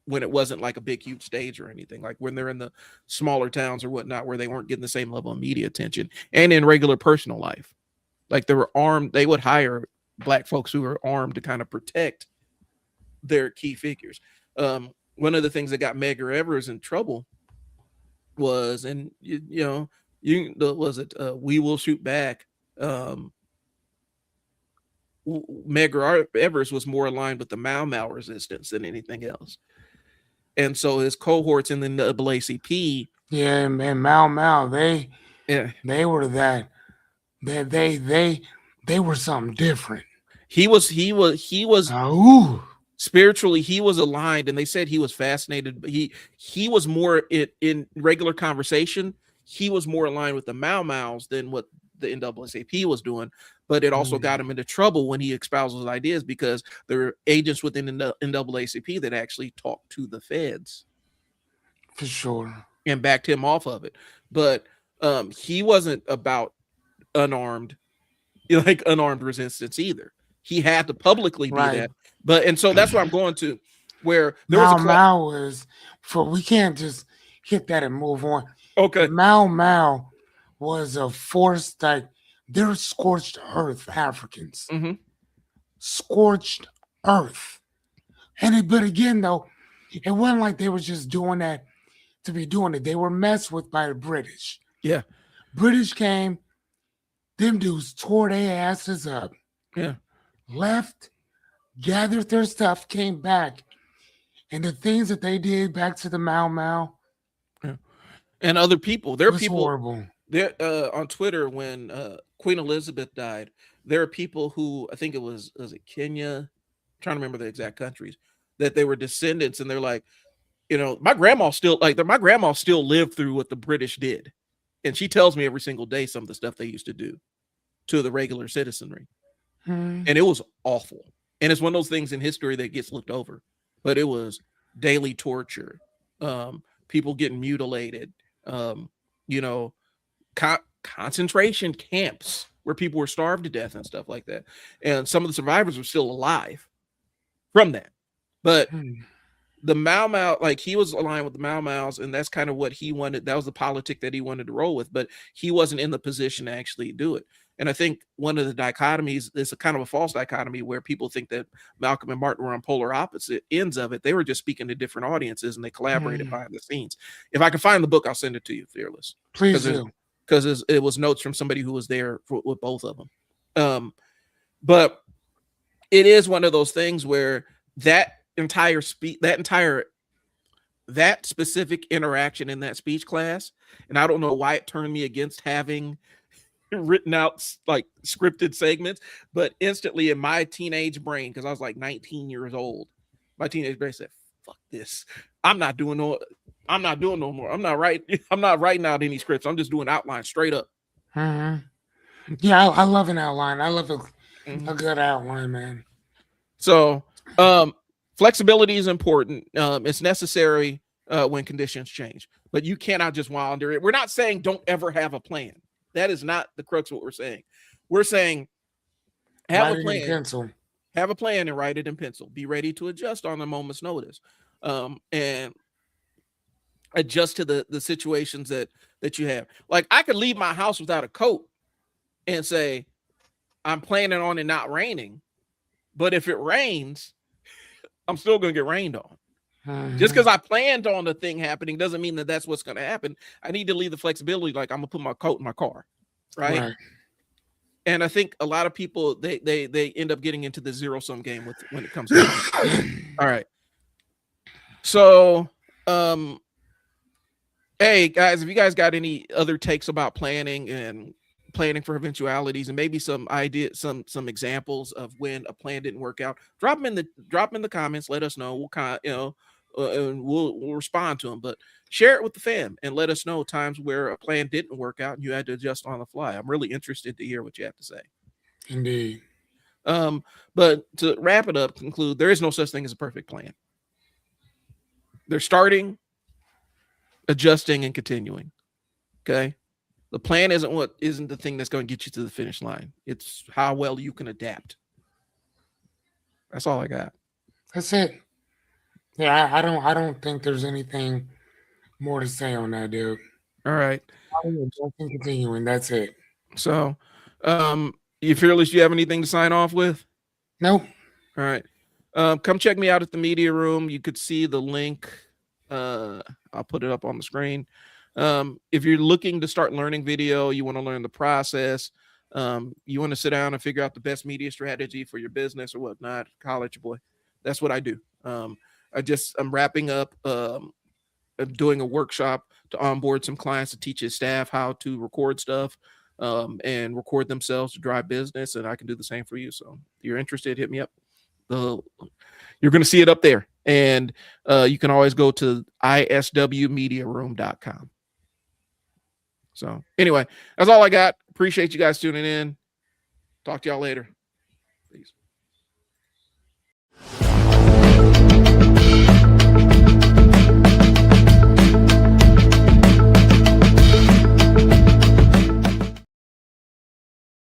when it wasn't like a big, huge stage or anything, like when they're in the smaller towns or whatnot, where they weren't getting the same level of media attention, and in regular personal life. Like they were armed, they would hire black folks who were armed to kind of protect their key figures. One of the things that got Medgar Evers in trouble was, and We Will Shoot Back. Medgar Evers was more aligned with the Mau Mau resistance than anything else, and so his cohorts in the NAACP, and Mau Mau, they were that. They were something different. He was spiritually, he was aligned, and they said he was fascinated, but he was more in regular conversation. He was more aligned with the Mau Maus than what the NAACP was doing, but it also got him into trouble when he espoused his ideas, because there were agents within the NAACP that actually talked to the feds, for sure, and backed him off of it. But he wasn't about unarmed resistance either. He had to publicly be that. But and so that's what I'm going to, where there was we can't just hit that and move on. Okay. Mau Mau was a force that they're scorched earth Africans. Scorched earth. But again, though, it wasn't like they were just doing that to be doing it. They were messed with by the British. Yeah. British came, them dudes tore their asses up. Yeah. Left, gathered their stuff, came back. And the things that they did back to the Mau Mau. Yeah. And other people. There are people horrible. There on Twitter when Queen Elizabeth died, there are people who, I think it was Kenya, I'm trying to remember the exact countries, that they were descendants, and they're like, my grandma still lived through what the British did. And she tells me every single day some of the stuff they used to do to the regular citizenry. And it was awful. And it's one of those things in history that gets looked over. but it was daily torture, people getting mutilated, you know, concentration camps where people were starved to death and stuff like that. And some of the survivors were still alive from that. But the Mau Mau, like he was aligned with the Mau Mau's, and that's kind of what he wanted. That was the politic that he wanted to roll with, but he wasn't in the position to actually do it. And I think one of the dichotomies is a kind of a false dichotomy where people think that Malcolm and Martin were on polar opposite ends of it. They were just speaking to different audiences and they collaborated behind the scenes. If I can find the book, I'll send it to you, Fearless. Please do. Because it was notes from somebody who was there with both of them. But it is one of those things where that entire speech, that specific interaction in that speech class, and I don't know why it turned me against having written out like scripted segments, but instantly in my teenage brain, because I was like 19 years old, my teenage brain said, fuck this. I'm not doing no more. I'm not writing out any scripts. I'm just doing outlines straight up. Yeah, I love an outline. I love a good outline, man. So flexibility is important. It's necessary when conditions change, but you cannot just wander it. We're not saying don't ever have a plan. That is not the crux of what we're saying. We're saying have a plan and write it in pencil. Be ready to adjust on a moment's notice, and adjust to the situations that you have. Like I could leave my house without a coat and say I'm planning on it not raining, but if it rains, I'm still going to get rained on. Just because I planned on the thing happening doesn't mean that that's what's going to happen. I need to leave the flexibility. Like I'm going to put my coat in my car. Right. And I think a lot of people, they end up getting into the zero-sum game when it comes to all right. So, hey guys, if you guys got any other takes about planning and planning for eventualities, and maybe some ideas, some examples of when a plan didn't work out, drop them in the comments. Let us know. And we'll respond to them. But share it with the fam and let us know times where a plan didn't work out and you had to adjust on the fly. I'm really interested to hear what you have to say. Indeed. But to wrap it up, conclude, there is no such thing as a perfect plan. They're starting, adjusting, and continuing. Okay. The plan isn't the thing that's going to get you to the finish line. It's how well you can adapt. That's all I got. That's it. Yeah, I don't think there's anything more to say on that, dude. All right. Continuing. That's it. So, you Fearless, you have anything to sign off with? Nope. All right. Come check me out at the media room. You could see the link. I'll put it up on the screen. If you're looking to start learning video, you want to learn the process, you want to sit down and figure out the best media strategy for your business or whatnot, college boy, that's what I do. I'm wrapping up, doing a workshop to onboard some clients to teach his staff how to record stuff, and record themselves to drive business. And I can do the same for you. So if you're interested, hit me up. You're going to see it up there. And you can always go to iswmediaroom.com. So anyway, that's all I got. Appreciate you guys tuning in. Talk to y'all later.